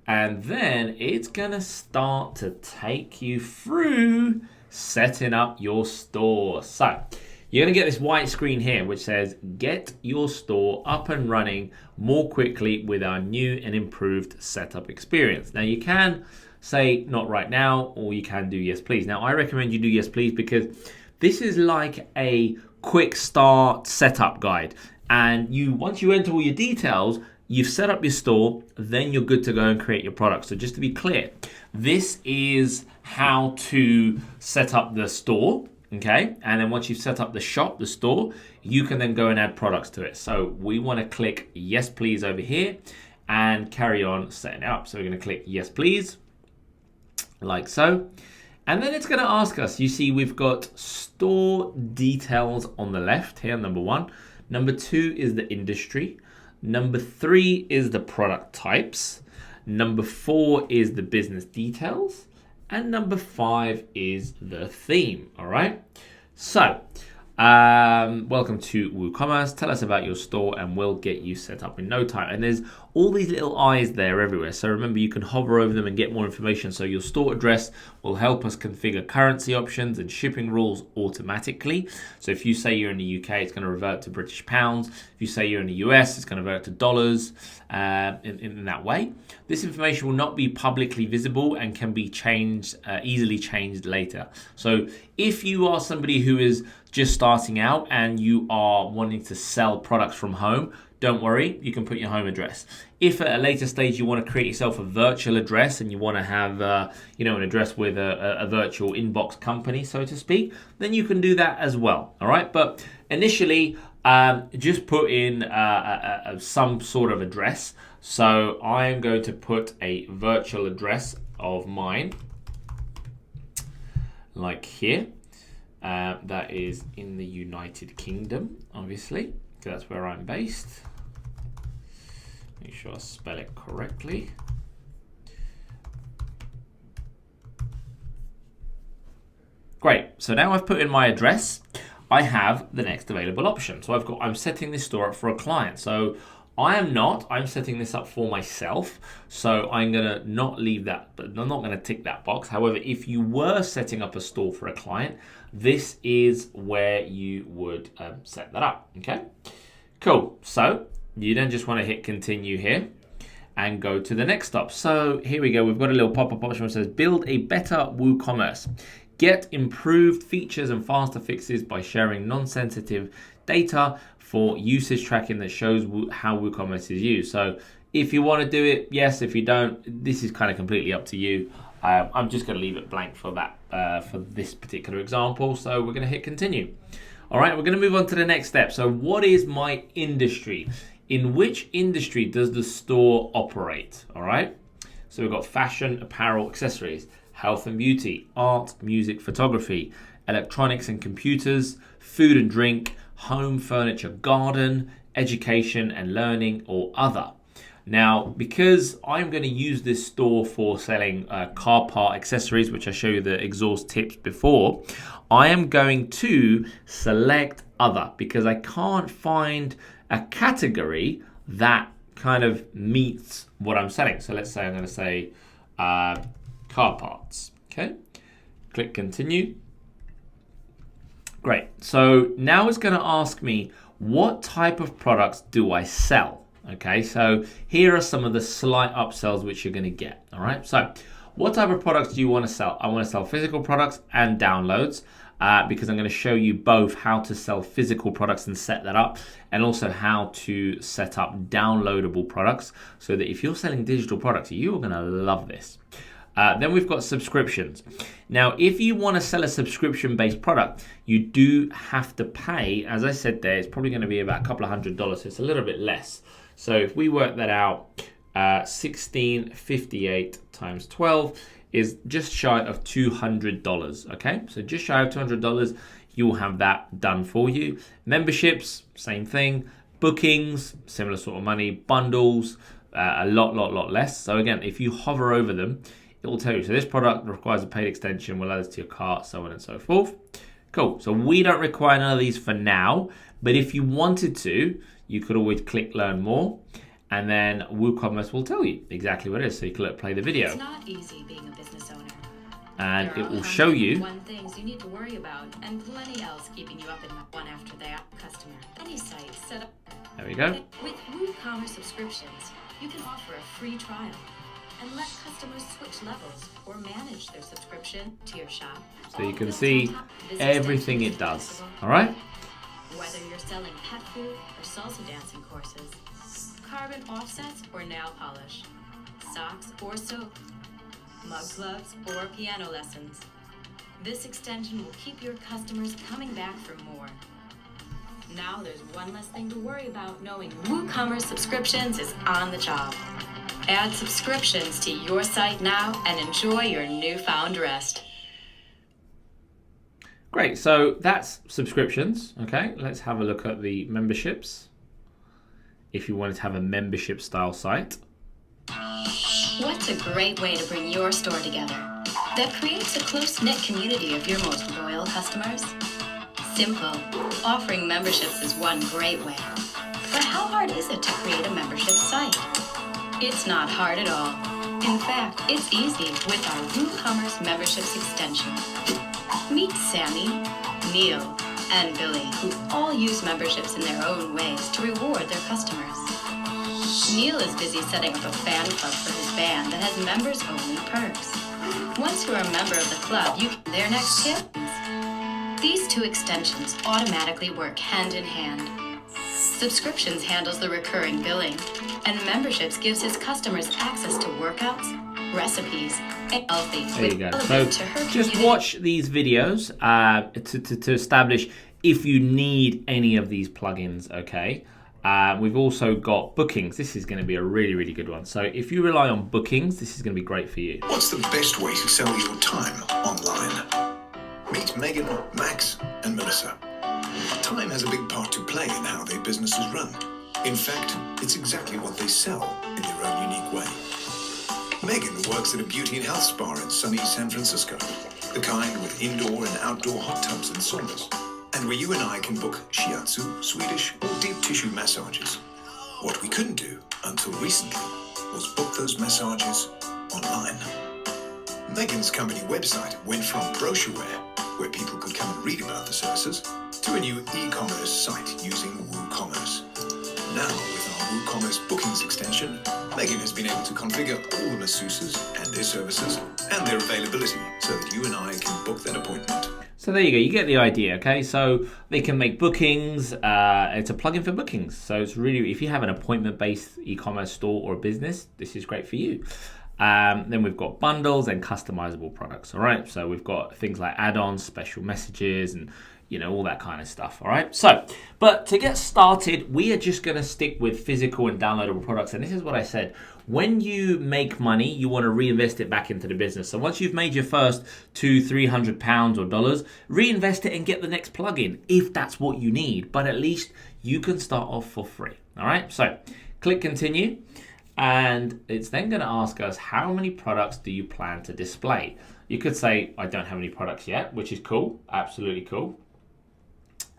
And then it's going to start to take you through setting up your store. So you're going to get this white screen here which says get your store up and running more quickly with our new and improved setup experience. Now you can say not right now, or you can do yes please. Now I recommend you do yes please because this is like a quick start setup guide, and once you enter all your details, you've set up your store, then you're good to go and create your product. So just to be clear, this is how to set up the store, okay? And then once you've set up the shop, the store, you can then go and add products to it. So we want to click yes please over here and carry on setting it up. So we're going to click yes please, like so. And then it's going to ask us, you see we've got store details on the left here, number 1. Number 2 is the industry. Number 3 is the product types. Number 4 is the business details. And number 5 is the theme, all right? So, welcome to WooCommerce. Tell us about your store and we'll get you set up in no time. And there's all these little eyes there everywhere. So remember, you can hover over them and get more information. So your store address will help us configure currency options and shipping rules automatically. So if you say you're in the UK, it's going to revert to British pounds. If you say you're in the US, it's going to revert to dollars in that way. This information will not be publicly visible and can be changed, easily changed later. So if you are somebody who is just starting out and you are wanting to sell products from home, don't worry, you can put your home address. If at a later stage you want to create yourself a virtual address and you want to have an address with a virtual inbox company, so to speak, then you can do that as well. All right, but initially just put in some sort of address. So I'm going to put a virtual address of mine, like here. That is in the United Kingdom, obviously, because that's where I'm based. Make sure I spell it correctly. Great, so now I've put in my address, I have the next available option. So I'm setting this store up for a client. So I'm setting this up for myself. So I'm gonna not leave that, but I'm not gonna tick that box. However, if you were setting up a store for a client, this is where you would set that up, okay? Cool, so you then just wanna hit continue here and go to the next stop. So here we go, we've got a little pop-up option that says build a better WooCommerce. Get improved features and faster fixes by sharing non-sensitive data for usage tracking that shows how WooCommerce is used. So if you want to do it, yes. If you don't, this is kind of completely up to you. I'm just going to leave it blank for that for this particular example. So we're going to hit continue. All right, we're going to move on to the next step. So what is my industry? In which industry does the store operate? All right, so we've got fashion, apparel, accessories, health and beauty, art, music, photography, electronics and computers, food and drink, home, furniture, garden, education and learning, or other. Now, because I'm going to use this store for selling car part accessories, which I showed you the exhaust tips before, I am going to select other because I can't find a category that kind of meets what I'm selling. So let's say I'm going to say car parts. Okay, click continue. Great. So now it's going to ask me what type of products do I sell. Okay, so here are some of the slight upsells which you're going to get. All right, so what type of products do you want to sell? I want to sell physical products and downloads because I'm going to show you both how to sell physical products and set that up, and also how to set up downloadable products so that if you're selling digital products, you are going to love this. Then we've got subscriptions. Now, if you want to sell a subscription-based product, you do have to pay. As I said there, it's probably going to be about a couple of $100, so it's a little bit less. So if we work that out 1658 times 12 is just shy of $200. Okay, so just shy of $200, you'll have that done for you. Memberships, same thing. Bookings, similar sort of money. Bundles, a lot less. So again, if you hover over them, it will tell you. So this product requires a paid extension. We'll add it to your cart, so on and so forth. Cool. So we don't require none of these for now, but if you wanted to, you could always click Learn More, and then WooCommerce will tell you exactly what it is. So you can play the video. It's not easy being a business owner. And it will show you one things you need to worry about, and plenty else keeping you up in one after the customer. Any site set up. There we go. With WooCommerce subscriptions, you can offer a free trial and let customers switch levels or manage their subscription to your shop. So you can see everything it does. All right. Whether you're selling pet food or salsa dancing courses, carbon offsets or nail polish, socks or soap, mug clubs or piano lessons, this extension will keep your customers coming back for more. Now there's one less thing to worry about knowing WooCommerce subscriptions is on the job. Add subscriptions to your site now and enjoy your newfound rest. Great, so that's subscriptions. Okay, let's have a look at the memberships. If you wanted to have a membership style site. What's a great way to bring your store together that creates a close-knit community of your most loyal customers? Simple. Offering memberships is one great way. But how hard is it to create a membership site? It's not hard at all. In fact, it's easy with our WooCommerce memberships extension. Meet Sammy, Neil, and Billy, who all use memberships in their own ways to reward their customers. Neil is busy setting up a fan club for his band that has members-only perks. Once you're a member of the club, you can their next hits. These two extensions automatically work hand in hand. Subscriptions handles the recurring billing, and memberships gives his customers access to workouts, recipes, and healthy. There you go. So just watch these videos to establish if you need any of these plugins, okay? We've also got bookings. This is going to be a really good one. So if you rely on bookings, this is going to be great for you. What's the best way to sell your time online? Meet Megan, Max, and Melissa. Time has a big part to play in how their businesses run. In fact, it's exactly what they sell in their own unique way. Megan works at a beauty and health spa in sunny San Francisco, the kind with indoor and outdoor hot tubs and saunas, and where you and I can book shiatsu, Swedish, or deep tissue massages. What we couldn't do until recently was book those massages online. Megan's company website went from brochureware, where people could come and read about the services, to a new e-commerce site using WooCommerce. Now, with our WooCommerce bookings extension, Megan has been able to configure all the masseuses and their services and their availability so that you and I can book that appointment. So there you go, you get the idea, okay? So they can make bookings, it's a plugin for bookings. So it's really, if you have an appointment-based e-commerce store or business, this is great for you. Then we've got bundles and customizable products, all right? So we've got things like add-ons, special messages, and all that kind of stuff, all right? So, but to get started, we are just gonna stick with physical and downloadable products. And this is what I said. When you make money, you wanna reinvest it back into the business. So once you've made your first £200-300 or dollars, reinvest it and get the next plugin if that's what you need. But at least you can start off for free, all right? So click continue. And it's then going to ask us, how many products do you plan to display? You could say, I don't have any products yet, which is cool, absolutely cool.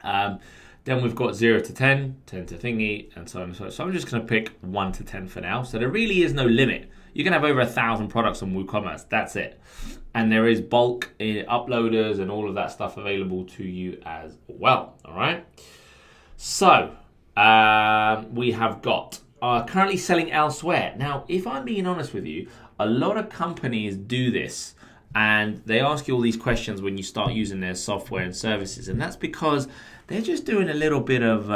Then we've got 0 to 10, 10 to thingy, and so on and so on. So I'm just going to pick 1 to 10 for now. So there really is no limit. You can have over 1,000 products on WooCommerce, that's it. And there is bulk uploaders and all of that stuff available to you as well, all right? So we have got are currently selling elsewhere. Now, if I'm being honest with you, a lot of companies do this and they ask you all these questions when you start using their software and services, and that's because they're just doing a little bit of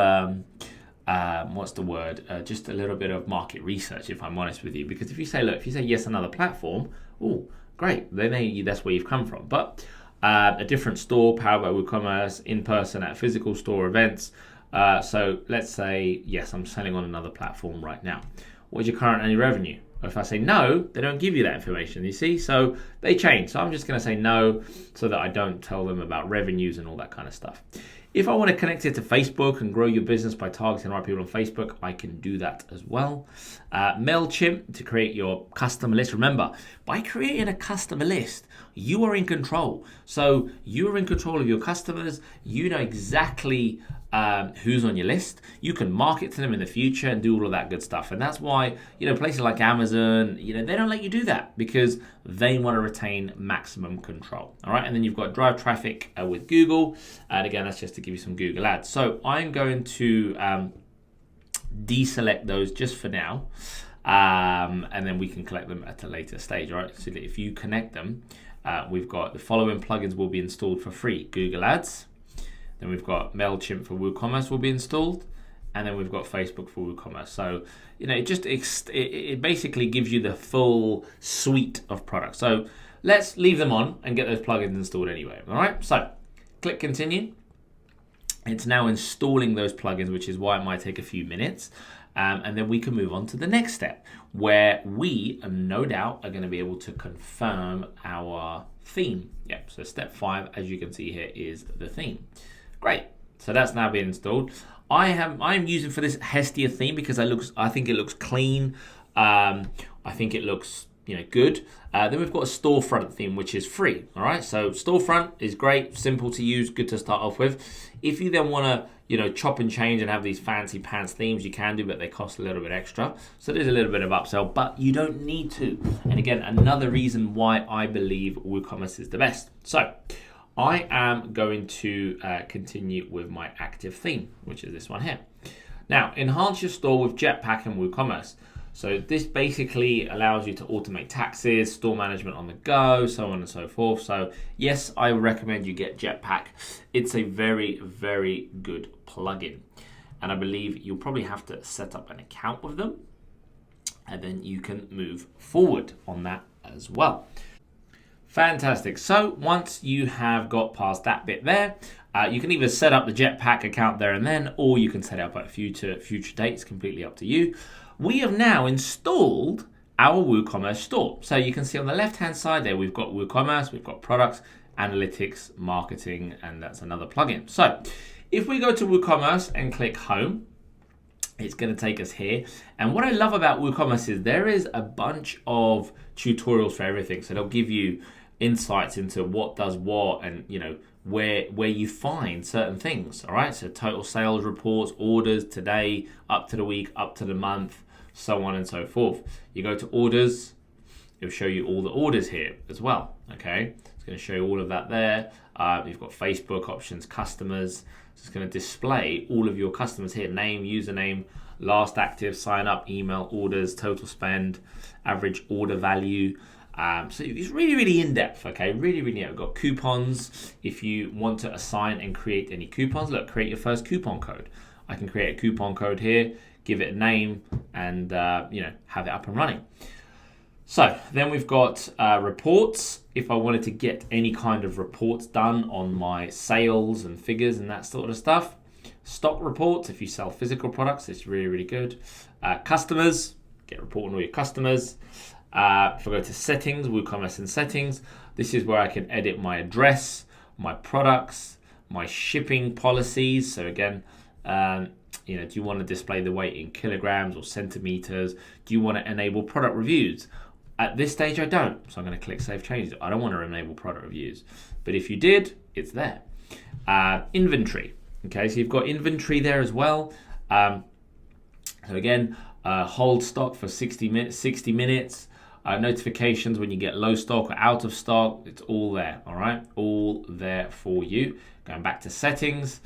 just a little bit of market research, if I'm honest with you. Because if you say yes, another platform, oh, great, then that's where you've come from. But a different store powered by WooCommerce, in person at physical store events. So let's say, yes, I'm selling on another platform right now. what is your current annual revenue? Or if I say no, they don't give you that information, you see? So they change. So I'm just going to say no so that I don't tell them about revenues and all that kind of stuff. If I want to connect it to Facebook and grow your business by targeting the right people on Facebook, I can do that as well. MailChimp to create your customer list. Remember, by creating a customer list, you are in control. So you're in control of your customers. You know exactly who's on your list. You can market to them in the future and do all of that good stuff. And that's why, places like Amazon, they don't let you do that because they want to retain maximum control. All right. And then you've got drive traffic with Google. And again, that's just to give you some Google ads. So I'm going to deselect those just for now. And then we can collect them at a later stage. All right. So that if you connect them, we've got the following plugins will be installed for free. Google Ads. Then we've got MailChimp for WooCommerce will be installed. And then we've got Facebook for WooCommerce. So, it basically gives you the full suite of products. So let's leave them on and get those plugins installed anyway. All right. So click continue. It's now installing those plugins, which is why it might take a few minutes. And then we can move on to the next step where we, no doubt, are going to be able to confirm our theme. Yep. So step 5, as you can see here, is the theme. Great. So that's now been installed. I'm using for this Hestia theme because I think it looks clean. I think it looks good. Then we've got a storefront theme, which is free. All right. So storefront is great, simple to use, good to start off with. If you then want to, chop and change and have these fancy pants themes, you can do, but they cost a little bit extra. So there's a little bit of upsell, but you don't need to. And again, another reason why I believe WooCommerce is the best. So I am going to continue with my active theme, which is this one here. Now, enhance your store with Jetpack and WooCommerce. So this basically allows you to automate taxes, store management on the go, so on and so forth. So yes, I recommend you get Jetpack. It's a very, very good plugin. And I believe you'll probably have to set up an account with them. And then you can move forward on that as well. Fantastic. So once you have got past that bit there, you can either set up the Jetpack account there and then, or you can set it up at future dates, completely up to you. We have now installed our WooCommerce store. So you can see on the left-hand side there, we've got WooCommerce, we've got products, analytics, marketing, and that's another plugin. So if we go to WooCommerce and click home, it's going to take us here. And what I love about WooCommerce is there is a bunch of tutorials for everything. So they'll give you insights into what does what and, where you find certain things. All right. So total sales reports, orders today, up to the week, up to the month, so on and so forth. You go to orders, it'll show you all the orders here as well. Okay. It's going to show you all of that there. You've got Facebook options, customers. So it's going to display all of your customers here, name, username, last active, sign up, email, orders, total spend, average order value. So it's really, really in-depth, okay? Really, really, we've got coupons. If you want to assign and create any coupons, look, create your first coupon code. I can create a coupon code here, give it a name, and, have it up and running. So then we've got reports. If I wanted to get any kind of reports done on my sales and figures and that sort of stuff. Stock reports, if you sell physical products, it's really, really good. Customers, get a report on all your customers. If I go to settings, WooCommerce and settings, this is where I can edit my address, my products, my shipping policies. So again, do you want to display the weight in kilograms or centimeters? Do you want to enable product reviews? At this stage, I don't. So I'm going to click Save Changes. I don't want to enable product reviews. But if you did, it's there. Inventory. Okay, so you've got inventory there as well. So again, hold stock for 60 minutes. Notifications when you get low stock or out of stock. It's all there, all right? All there for you. Going back to settings,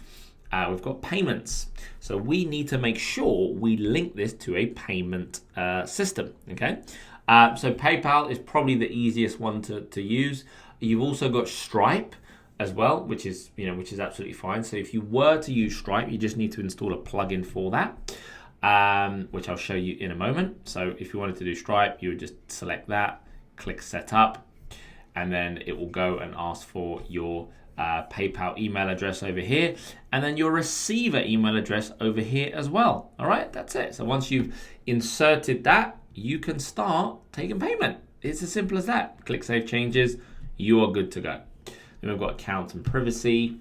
we've got payments. So we need to make sure we link this to a payment system, okay? So PayPal is probably the easiest one to use. You've also got Stripe as well, which is absolutely fine. So if you were to use Stripe, you just need to install a plugin for that, which I'll show you in a moment. So if you wanted to do Stripe, you would just select that, click Set Up, and then it will go and ask for your PayPal email address over here, and then your receiver email address over here as well. All right, that's it. So once you've inserted that, you can start taking payment. It's as simple as that. Click Save Changes. You are good to go. Then we've got account and privacy.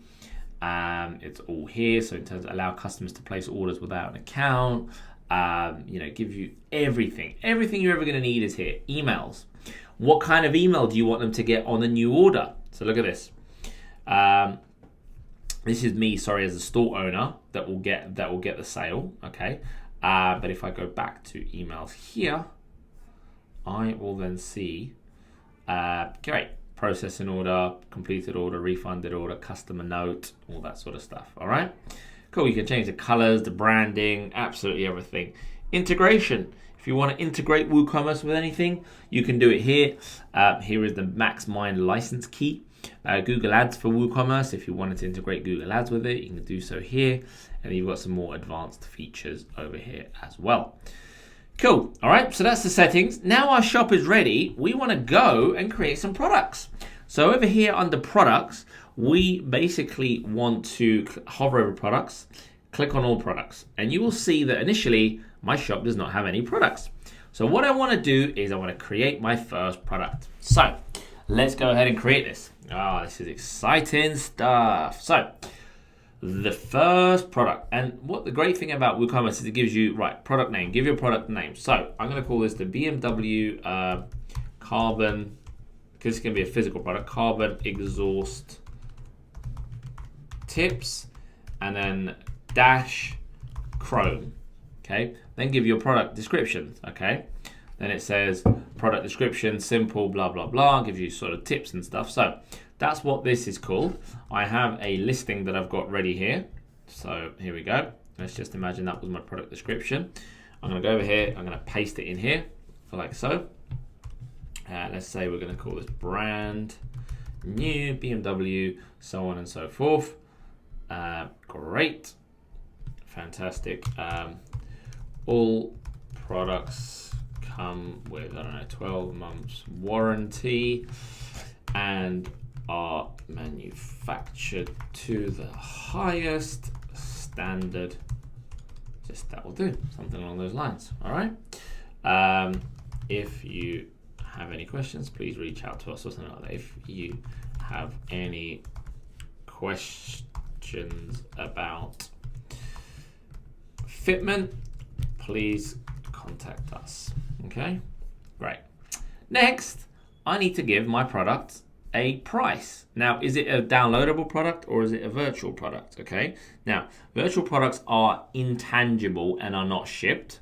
It's all here. So in terms of allow customers to place orders without an account, give you everything you're ever going to need is here. Emails. What kind of email do you want them to get on a new order? So look at this. This is me, as a store owner that will get the sale. Okay. But if I go back to emails here, I will then see, great, processing order, completed order, refunded order, customer note, all that sort of stuff. All right, cool. You can change the colors, the branding, absolutely everything. Integration. If you want to integrate WooCommerce with anything, you can do it here. Here is the MaxMind license key. Google Ads for WooCommerce. If you wanted to integrate Google Ads with it, you can do so here. And you've got some more advanced features over here as well. Cool. All right, so that's the settings. Now our shop is ready. We want to go and create some products. So over here under products, we basically want to hover over products, click on all products, and you will see that initially my shop does not have any products. So what I want to do is I want to create my first product. So let's go ahead and create this. Oh, this is exciting stuff. So the first product, and what the great thing about WooCommerce is it gives you, product name, give your product name. So I'm going to call this the BMW Carbon, because it's going to be a physical product, Carbon Exhaust Tips, and then dash Chrome. Okay, then give your product description. Okay, then it says product description, simple, blah, blah, blah, gives you sort of tips and stuff. So that's what this is called. I have a listing that I've got ready here. So here we go. Let's just imagine that was my product description. I'm going to go over here. I'm going to paste it in here, like so. Let's say we're going to call this brand new BMW, so on and so forth. Great. Fantastic. All products come with, 12 months warranty and are manufactured to the highest standard. Just that will do, something along those lines. All right. If you have any questions, please reach out to us or something like that. If you have any questions about fitment, please contact us. Okay, great. Next, I need to give my product a price. Now, is it a downloadable product or is it a virtual product? Okay, now virtual products are intangible and are not shipped.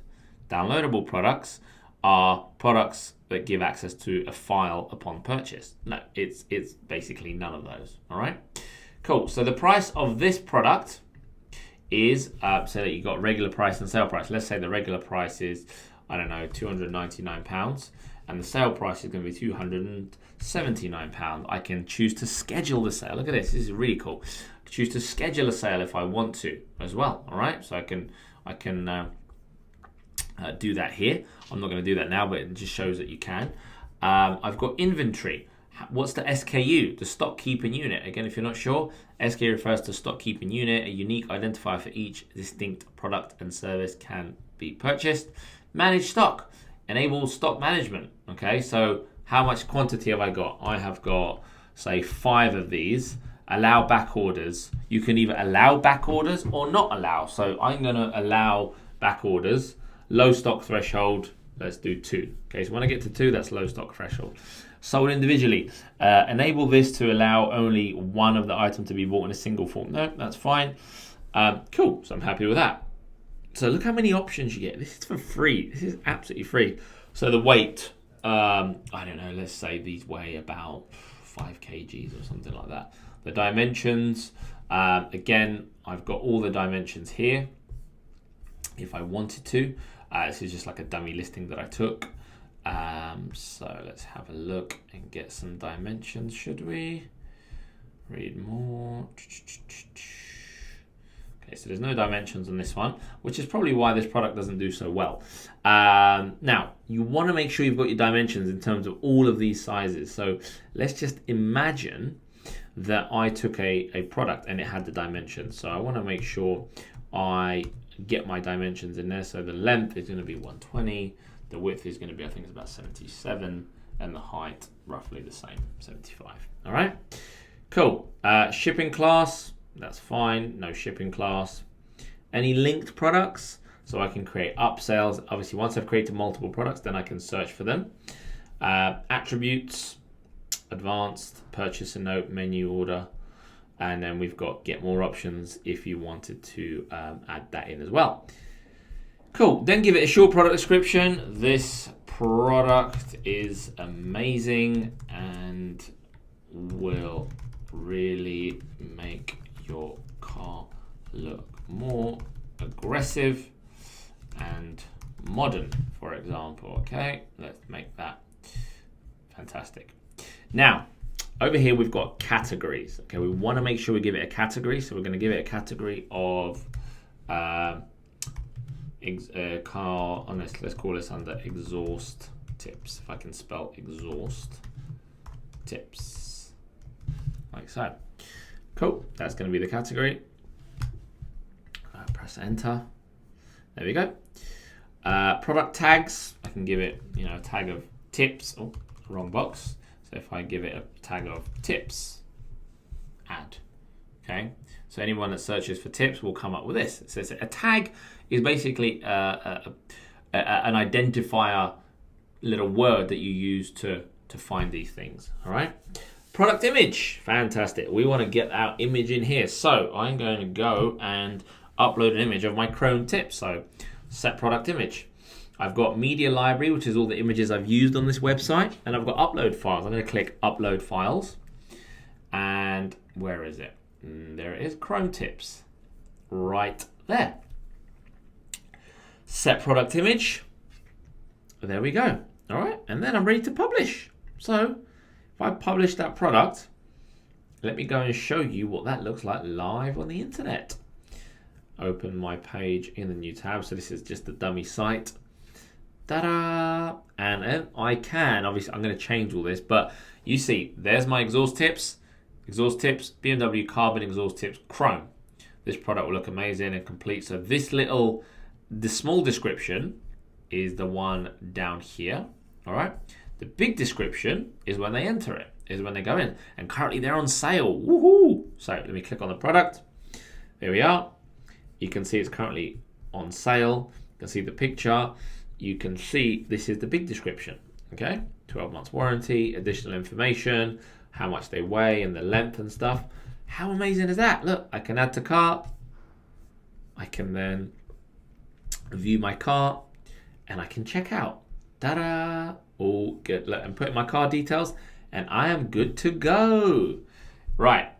Downloadable products are products that give access to a file upon purchase. No, it's basically none of those. All right, cool. So the price of this product is so that you got regular price and sale price. Let's say the regular price is, £299, and the sale price is going to be £279. I can choose to schedule the sale. Look at this. This is really cool. I can choose to schedule a sale if I want to as well. All right, so I can do that here. I'm not going to do that now, but it just shows that you can. I've got inventory. What's the SKU? The stock keeping unit. Again, if you're not sure, SKU refers to stock keeping unit. A unique identifier for each distinct product and service can be purchased. Manage stock. Enable stock management. Okay, so how much quantity have I got? I have got, say, 5 of these. Allow back orders. You can either allow back orders or not allow. So I'm going to allow back orders. Low stock threshold. Let's do 2. Okay, so when I get to 2, that's low stock threshold. Sold individually. Enable this to allow only one of the item to be bought in a single form. No, that's fine. Cool, so I'm happy with that. So look how many options you get. This is for free. This is absolutely free. So the weight, I don't know, let's say these weigh about 5 kgs or something like that. The dimensions, again, I've got all the dimensions here if I wanted to. This is just like a dummy listing that I took. So let's have a look and get some dimensions, should we? Read more. Okay, so there's no dimensions on this one, which is probably why this product doesn't do so well. Now, you want to make sure you've got your dimensions in terms of all of these sizes. So let's just imagine that I took a product and it had the dimensions. So I want to make sure I get my dimensions in there. So the length is going to be 120, the width is going to be, I think it's about 77, and the height roughly the same, 75. All right, cool. Shipping class, that's fine, no shipping class. Any linked products, so I can create upsells. Obviously, once I've created multiple products, then I can search for them. Attributes, advanced, purchase a note, menu order, and then we've got get more options if you wanted to add that in as well. Cool, then give it a short product description. This product is amazing and will really make your car look more aggressive and modern, for example. Okay, let's make that fantastic. Now, over here we've got categories. Okay, we want to make sure we give it a category, so we're going to give it a category of car. Let's call this under exhaust tips. If I can spell exhaust tips, like so. Cool. That's going to be the category. Press enter. There we go. Product tags. I can give it, a tag of tips. Oh, wrong box. So if I give it a tag of tips, add. Okay. So anyone that searches for tips will come up with this. It says a tag is basically an identifier, little word that you use to find these things. All right. Product image. Fantastic. We want to get our image in here. So I'm going to go and upload an image of my Chrome tips. So set product image. I've got media library, which is all the images I've used on this website, and I've got upload files. I'm going to click upload files, and where is it? There it is, Chrome tips, right there. Set product image. There we go. All right, and then I'm ready to publish. So if I publish that product, let me go and show you what that looks like live on the internet. Open my page in the new tab. So this is just the dummy site. Ta-da! And I can, obviously I'm going to change all this, but you see, there's my exhaust tips, BMW Carbon exhaust tips, Chrome. This product will look amazing and complete. So the small description is the one down here, all right? The big description is when they enter it, is when they go in. And currently they're on sale, woohoo! So let me click on the product. There we are. You can see it's currently on sale. You can see the picture. You can see this is the big description, okay? 12 months warranty, additional information, how much they weigh and the length and stuff. How amazing is that? Look, I can add to cart. I can then view my cart and I can check out. Ta-da! All good. Look, and put in my card details and I am good to go. Right,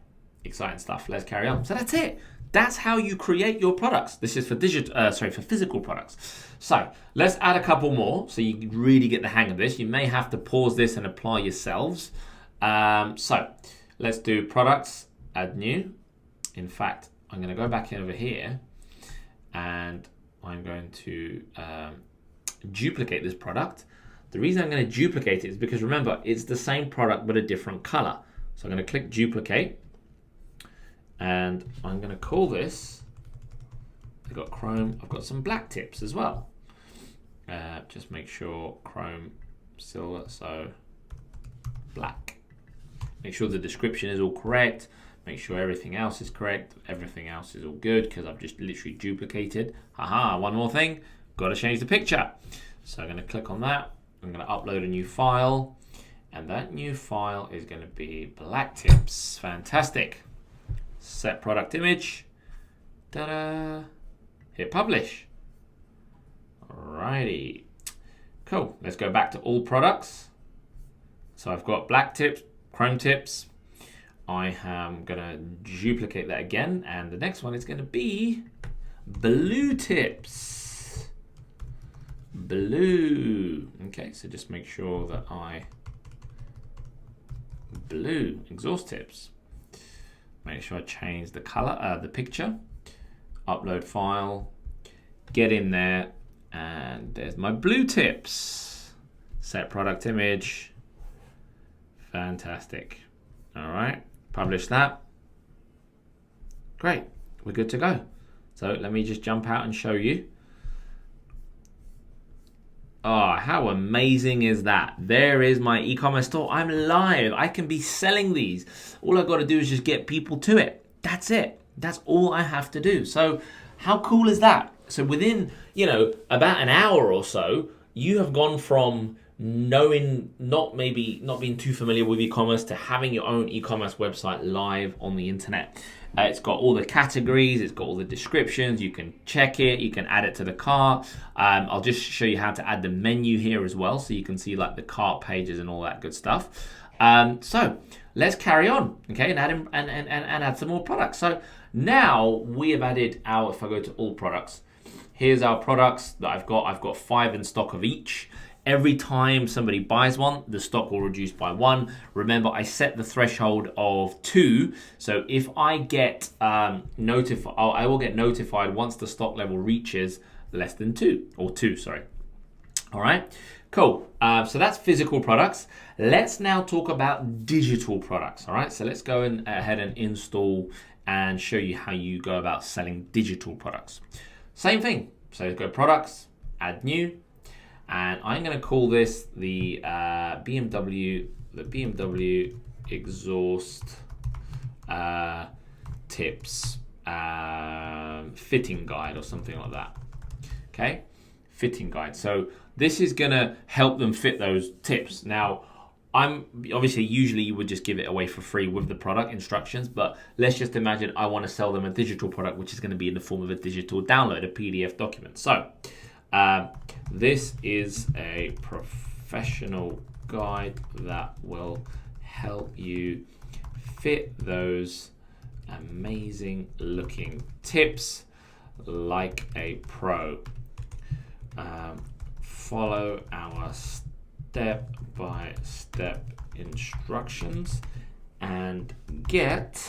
exciting stuff. Let's carry on. So that's it. That's how you create your products. This is for for physical products. So let's add a couple more so you really get the hang of this. You may have to pause this and apply yourselves. So let's do products, add new. In fact, I'm going to go back over here and I'm going to duplicate this product. The reason I'm going to duplicate it is because remember, it's the same product but a different color. So I'm going to click duplicate. And I'm going to call this, I've got Chrome, I've got some black tips as well. Just make sure Chrome silver, so black. Make sure the description is all correct. Make sure everything else is correct. Everything else is all good because I've just literally duplicated. Haha, one more thing, got to change the picture. So I'm going to click on that. I'm going to upload a new file. And that new file is going to be black tips. Fantastic. Set product image. Ta-da! Hit publish. Alrighty. Cool. Let's go back to all products. So I've got black tips, Chrome tips. I am going to duplicate that again. And the next one is going to be blue tips. Blue. Okay, so just make sure that blue exhaust tips. Make sure I change the color, the picture, upload file, get in there, and there's my blue tips. Set product image. Fantastic. All right, Publish that. Great, we're good to go. So let me just jump out and show you. Oh, how amazing is that? There is my e-commerce store. I'm live. I can be selling these. All I've got to do is just get people to it. That's it. That's all I have to do. So how cool is that? So within, about an hour or so, you have gone from knowing, not being too familiar with e-commerce to having your own e-commerce website live on the internet. It's got all the categories, it's got all the descriptions, you can check it, you can add it to the cart. I'll just show you how to add the menu here as well, so you can see like the cart pages and all that good stuff. So let's carry on, okay, and add some more products. So now we have added our, if I go to all products, here's our products that I've got 5 in stock of each. Every time somebody buys one, the stock will reduce by 1. Remember, I set the threshold of 2. So if I get notified, I will get notified once the stock level reaches less than 2, or 2, sorry. All right, cool. So that's physical products. Let's now talk about digital products. All right, so let's go ahead and install and show you how you go about selling digital products. Same thing. So go products, add new. And I'm going to call this the BMW exhaust tips fitting guide or something like that. Okay, fitting guide. So this is going to help them fit those tips. Now, usually you would just give it away for free with the product instructions, but let's just imagine I want to sell them a digital product, which is going to be in the form of a digital download, a PDF document. So this is a professional guide that will help you fit those amazing looking tips like a pro. Follow our step-by-step instructions and get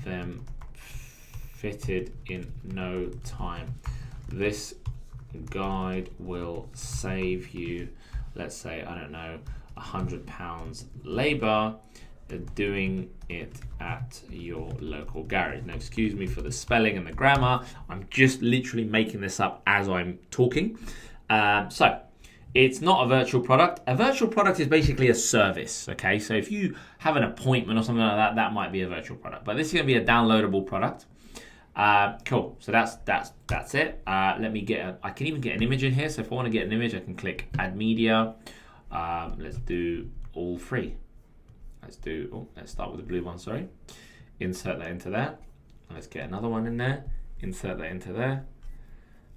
them fitted in no time. This guide will save you, let's say, I don't know, £100 labor doing it at your local garage. Now, excuse me for the spelling and the grammar. I'm just literally making this up as I'm talking. So it's not a virtual product. A virtual product is basically a service, okay? So if you have an appointment or something like that, that might be a virtual product. But this is going to be a downloadable product. Cool. So that's it. Let me get I can even get an image in here. So if I want to get an image, I can click Add Media. Let's do all free. Let's start with the blue one, sorry. Insert that into there. And let's get another one in there. Insert that into there.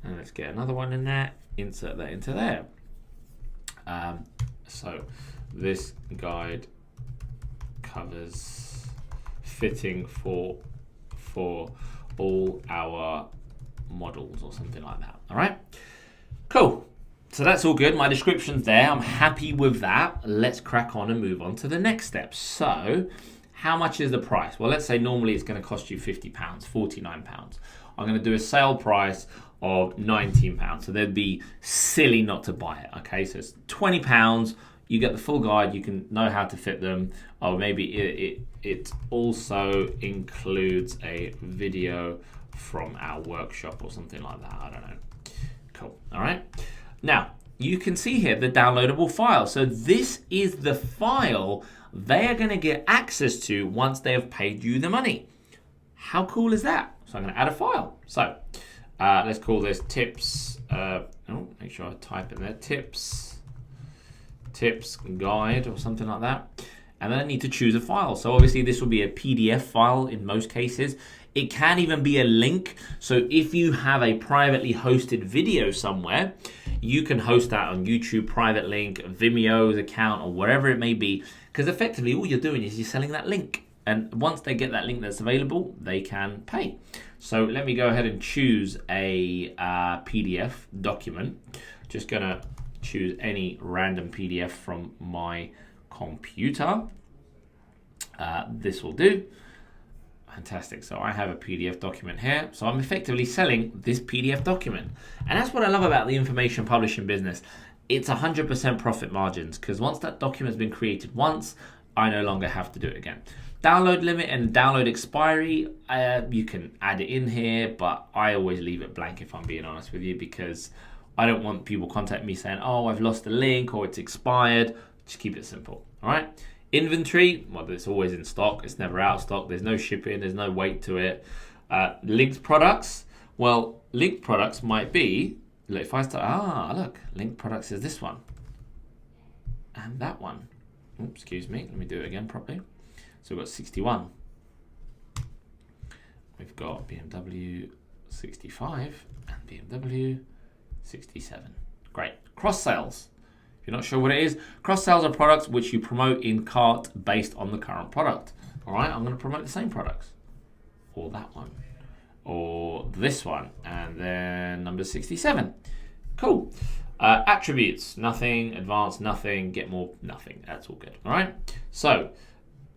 And let's get another one in there. Insert that into there. So this guide covers fitting for all our models or something like that. All right, cool. So that's all good. My description's there. I'm happy with that. Let's crack on and move on to the next step. So how much is the price? Well, let's say normally it's going to cost you £50, £49. I'm going to do a sale price of £19. So they'd be silly not to buy it. Okay, so it's £20. You get the full guide. You can know how to fit them. Or maybe it also includes a video from our workshop or something like that. I don't know. Cool. All right. Now, you can see here the downloadable file. So this is the file they are going to get access to once they have paid you the money. How cool is that? So I'm going to add a file. So let's call this tips. Make sure I type in there. Tips guide or something like that. And then I need to choose a file. So obviously this will be a PDF file in most cases. It can even be a link. So if you have a privately hosted video somewhere, you can host that on YouTube, private link, Vimeo's account, or wherever it may be. Because effectively all you're doing is you're selling that link. And once they get that link that's available, they can pay. So let me go ahead and choose a PDF document. Just gonna choose any random PDF from my computer. This will do. Fantastic. So I have a PDF document here. So I'm effectively selling this PDF document. And that's what I love about the information publishing business. it's 100% profit margins, because once that document's been created once, I no longer have to do it again. Download limit and download expiry, you can add it in here, but I always leave it blank if I'm being honest with you, because I don't want people contact me saying, oh, I've lost the link or it's expired. Just keep it simple, all right? Inventory, well, it's always in stock. It's never out of stock. There's no shipping. There's no weight to it. Linked products, well, linked products might be, look, if I start, look, linked products is this one and that one. Oops, excuse me, let me do it again properly. So we've got 61. We've got BMW 65 and BMW 67. Great. Cross sales. If you're not sure what it is, cross sales are products which you promote in cart based on the current product. All right, I'm going to promote the same products, or that one, or this one, and then number 67. Cool. Attributes, nothing. Advanced, nothing. Get more, nothing. That's all good. All right. So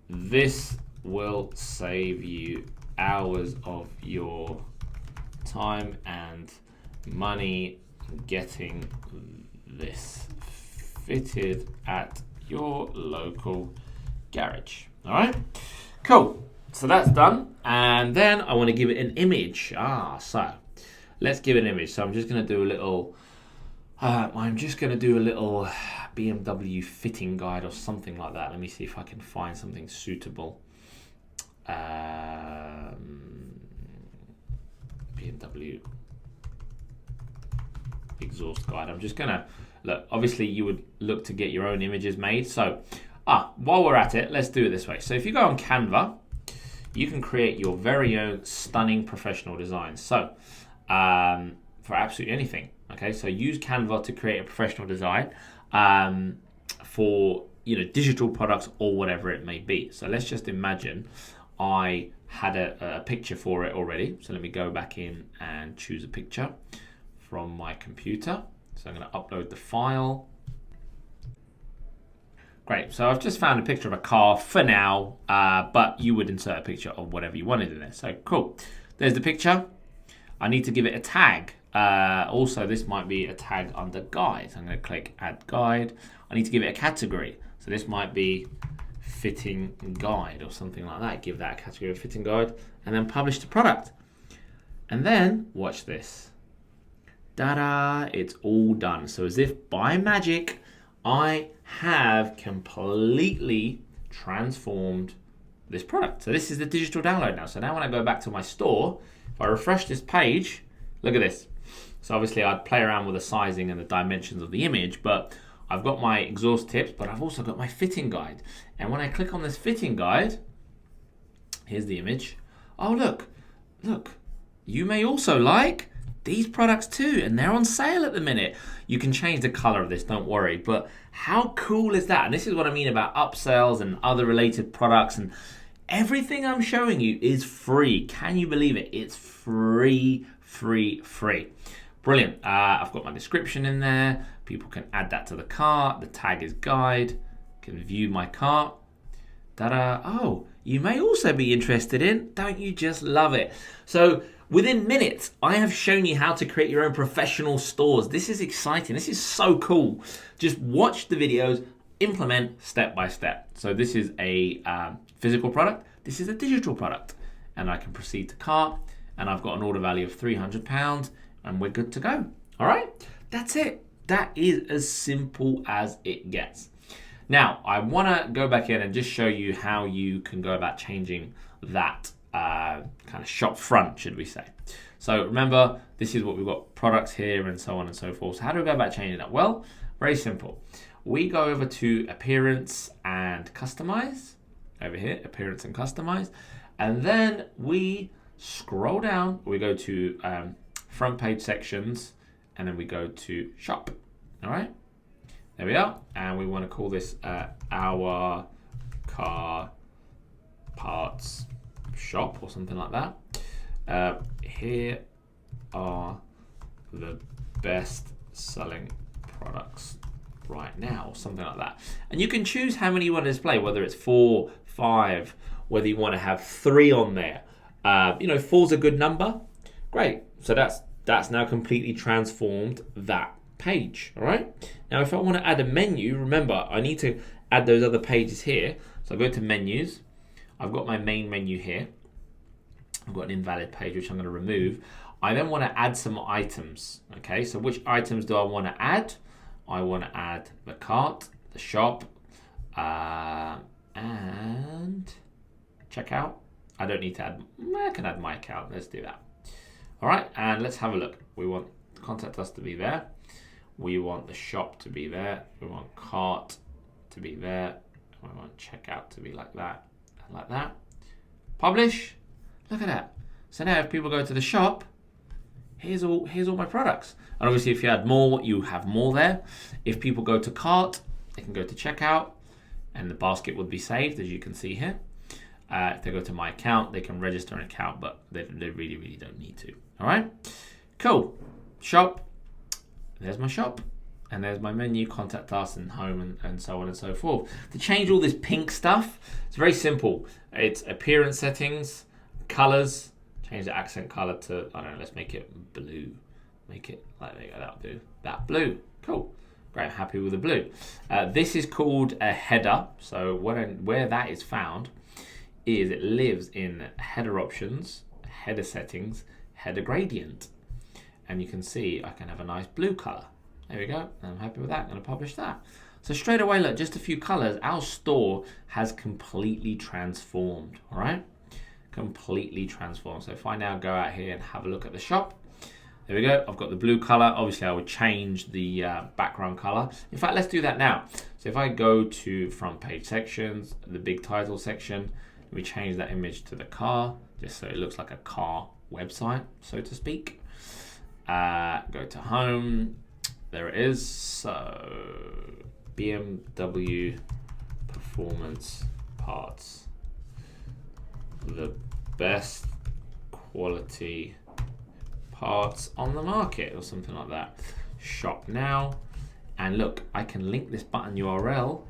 this will save you hours of your time and money getting this fitted at your local garage. All right. Cool. So that's done. And then I want to give it an image. So let's give it an image. So I'm just going to do a little BMW fitting guide or something like that. Let me see if I can find something suitable. BMW exhaust guide. I'm just going to look. Obviously, you would look to get your own images made. So while we're at it, let's do it this way. So if you go on Canva, you can create your very own stunning professional designs. So for absolutely anything. Okay, so use Canva to create a professional design for digital products or whatever it may be. So let's just imagine I had a picture for it already. So let me go back in and choose a picture from my computer. So I'm going to upload the file. Great, so I've just found a picture of a car for now, but you would insert a picture of whatever you wanted in there. So cool, there's the picture. I need to give it a tag. Also, this might be a tag under guide. So I'm going to click add guide. I need to give it a category. So this might be fitting guide or something like that. Give that a category of fitting guide and then publish the product. And then watch this. Ta-da, it's all done. So as if by magic, I have completely transformed this product. So this is the digital download now. So now when I go back to my store, if I refresh this page, look at this. So obviously I'd play around with the sizing and the dimensions of the image, but I've got my exhaust tips, but I've also got my fitting guide. And when I click on this fitting guide, here's the image. Oh, look, you may also like these products too, and they're on sale at the minute. You can change the color of this, don't worry, but how cool is that? And this is what I mean about upsells and other related products, and everything I'm showing you is free. Can you believe it? It's free. Brilliant. I've got my description in there. People can add that to the cart. The tag is guide. Can view my cart. Ta-da. Oh, you may also be interested in, don't you just love it? So within minutes, I have shown you how to create your own professional stores. This is exciting. This is so cool. Just watch the videos, implement step by step. So this is a physical product. This is a digital product. And I can proceed to cart. And I've got an order value of £300 and we're good to go. All right, that's it. That is as simple as it gets. Now, I want to go back in and just show you how you can go about changing that kind of shop front, should we say. So remember, this is what we've got, products here and so on and so forth. So how do we go about changing that? Well, very simple. We go over to appearance and customize. Over here, appearance and customize. And then we scroll down, we go to front page sections, and then we go to shop. All right, there we are. And we want to call this our car parts shop or something like that. Here are the best selling products right now, or something like that. And you can choose how many you want to display, whether it's 4, 5, whether you want to have 3 on there. 4's a good number. Great. So that's now completely transformed that. page. All right. Now, if I want to add a menu, remember, I need to add those other pages here. So I go to menus. I've got my main menu here. I've got an invalid page, which I'm going to remove. I then want to add some items. Okay, so which items do I want to add? I want to add the cart, the shop, and checkout. I don't need to add, I can add my account. Let's do that. All right, and let's have a look. We want contact us to be there. We want the shop to be there. We want cart to be there. We want checkout to be like that and like that. Publish. Look at that. So now if people go to the shop, here's all my products. And obviously if you add more, you have more there. If people go to cart, they can go to checkout and the basket would be saved, as you can see here. If they go to my account, they can register an account, but they really, really don't need to. All right, cool. Shop, there's my shop. And there's my menu, contact us, and home, and so on and so forth. To change all this pink stuff, it's very simple. It's appearance settings, colors, change the accent color to, I don't know, let's make it blue. Make it like, there you go, that'll do. That blue, cool. Great, I'm happy with the blue. This is called a header. So where that is found is it lives in header options, header settings, header gradient. And you can see I can have a nice blue color. There we go. I'm happy with that. I'm going to publish that. So straight away, look, just a few colors. Our store has completely transformed. All right, completely transformed. So if I now go out here and have a look at the shop, there we go. I've got the blue color. Obviously, I would change the background color. In fact, let's do that now. So if I go to front page sections, the big title section, we change that image to the car, just so it looks like a car website, so to speak. Go to home. There it is. So BMW Performance Parts, the best quality parts on the market, or something like that. Shop now, and look, I can link this button URL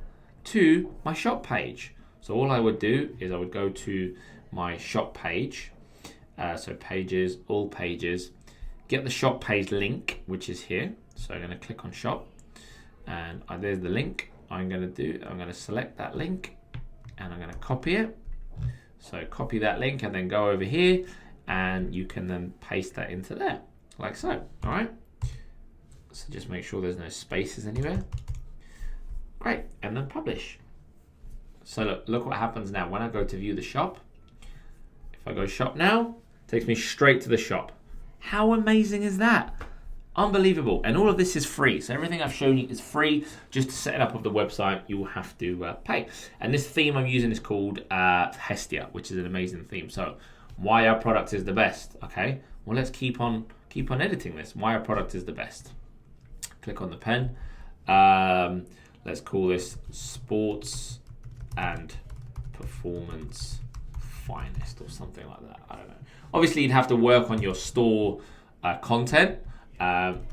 to my shop page. So all I would do is I would go to my shop page, so pages, all pages, get the shop page link, which is here. So I'm going to click on shop, and there's the link. I'm going to select that link, and I'm going to copy it. So copy that link, and then go over here, and you can then paste that into there, like so. All right. So just make sure there's no spaces anywhere. Great, and then publish. So look what happens now when I go to view the shop. If I go shop now, it takes me straight to the shop. How amazing is that? Unbelievable. And all of this is free. So everything I've shown you is free. Just to set it up of the website, you will have to pay. And this theme I'm using is called Hestia, which is an amazing theme. So why our product is the best. Okay, well, let's keep on editing this. Why our product is the best. Click on the pen. Let's call this Sports and Performance Finest, or something like that. I don't know. Obviously, you'd have to work on your store content.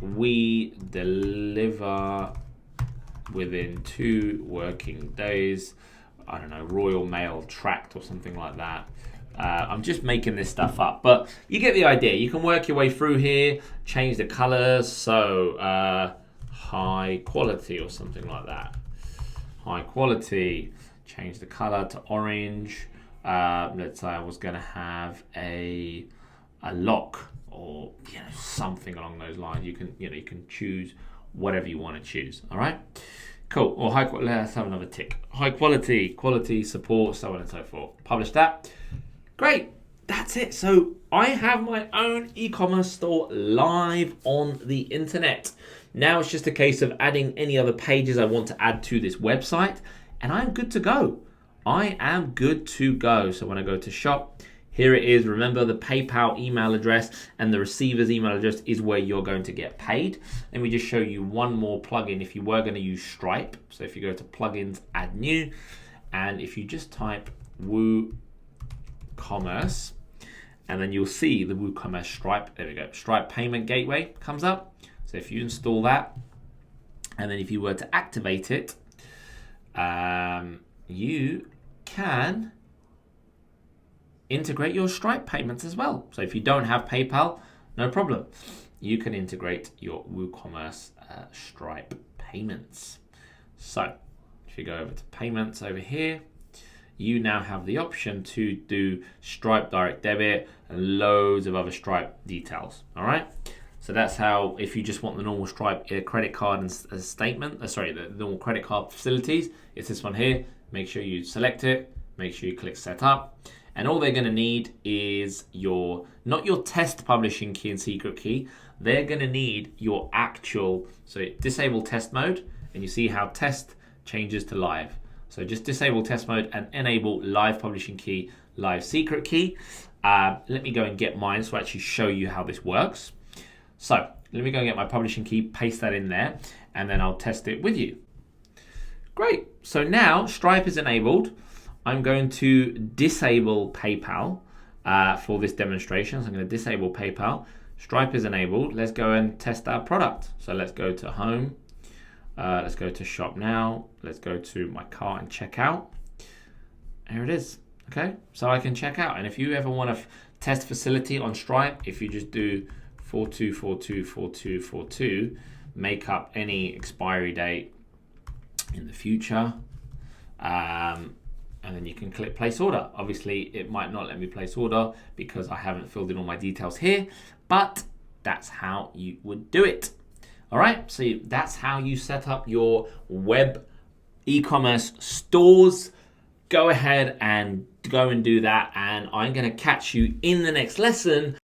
We deliver within 2 working days. I don't know, Royal Mail tract or something like that. I'm just making this stuff up, but you get the idea. You can work your way through here, change the colors. So high quality or something like that. High quality, change the color to orange. Let's say I was going to have a lock, or something along those lines. You can choose whatever you want to choose. All right, cool. Or high quality. Let's have another tick. High quality, quality support, so on and so forth. Publish that. Great. That's it. So I have my own e-commerce store live on the internet. Now it's just a case of adding any other pages I want to add to this website, and I'm good to go. I am good to go. So when I go to shop, here it is. Remember, the PayPal email address and the receiver's email address is where you're going to get paid. Let me just show you one more plugin if you were going to use Stripe. So if you go to plugins, add new, and if you just type WooCommerce, and then you'll see the WooCommerce Stripe. There we go. Stripe Payment Gateway comes up. So if you install that, and then if you were to activate it, you can integrate your Stripe payments as well. So if you don't have PayPal, no problem. You can integrate your WooCommerce Stripe payments. So if you go over to payments over here, you now have the option to do Stripe direct debit and loads of other Stripe details. All right. So that's how, if you just want the normal Stripe credit card and statement, the normal credit card facilities, it's this one here. Make sure you select it. Make sure you click set up. And all they're going to need is not your test publishing key and secret key. They're going to need your actual, so disable test mode, and you see how test changes to live. So just disable test mode and enable live publishing key, live secret key. Let me go and get mine to actually show you how this works. So let me go and get my publishing key, paste that in there, and then I'll test it with you. Great. So now Stripe is enabled. I'm going to disable PayPal for this demonstration. So I'm going to disable PayPal. Stripe is enabled. Let's go and test our product. So let's go to home. Let's go to shop now. Let's go to my cart and check out. Here it is. Okay. So I can check out. And if you ever want to test facility on Stripe, if you just do 42424242, make up any expiry date in the future, and then you can click place order. Obviously it might not let me place order because I haven't filled in all my details here, but that's how you would do it. All right, so that's how you set up your web e-commerce stores. Go ahead and go and do that, and I'm going to catch you in the next lesson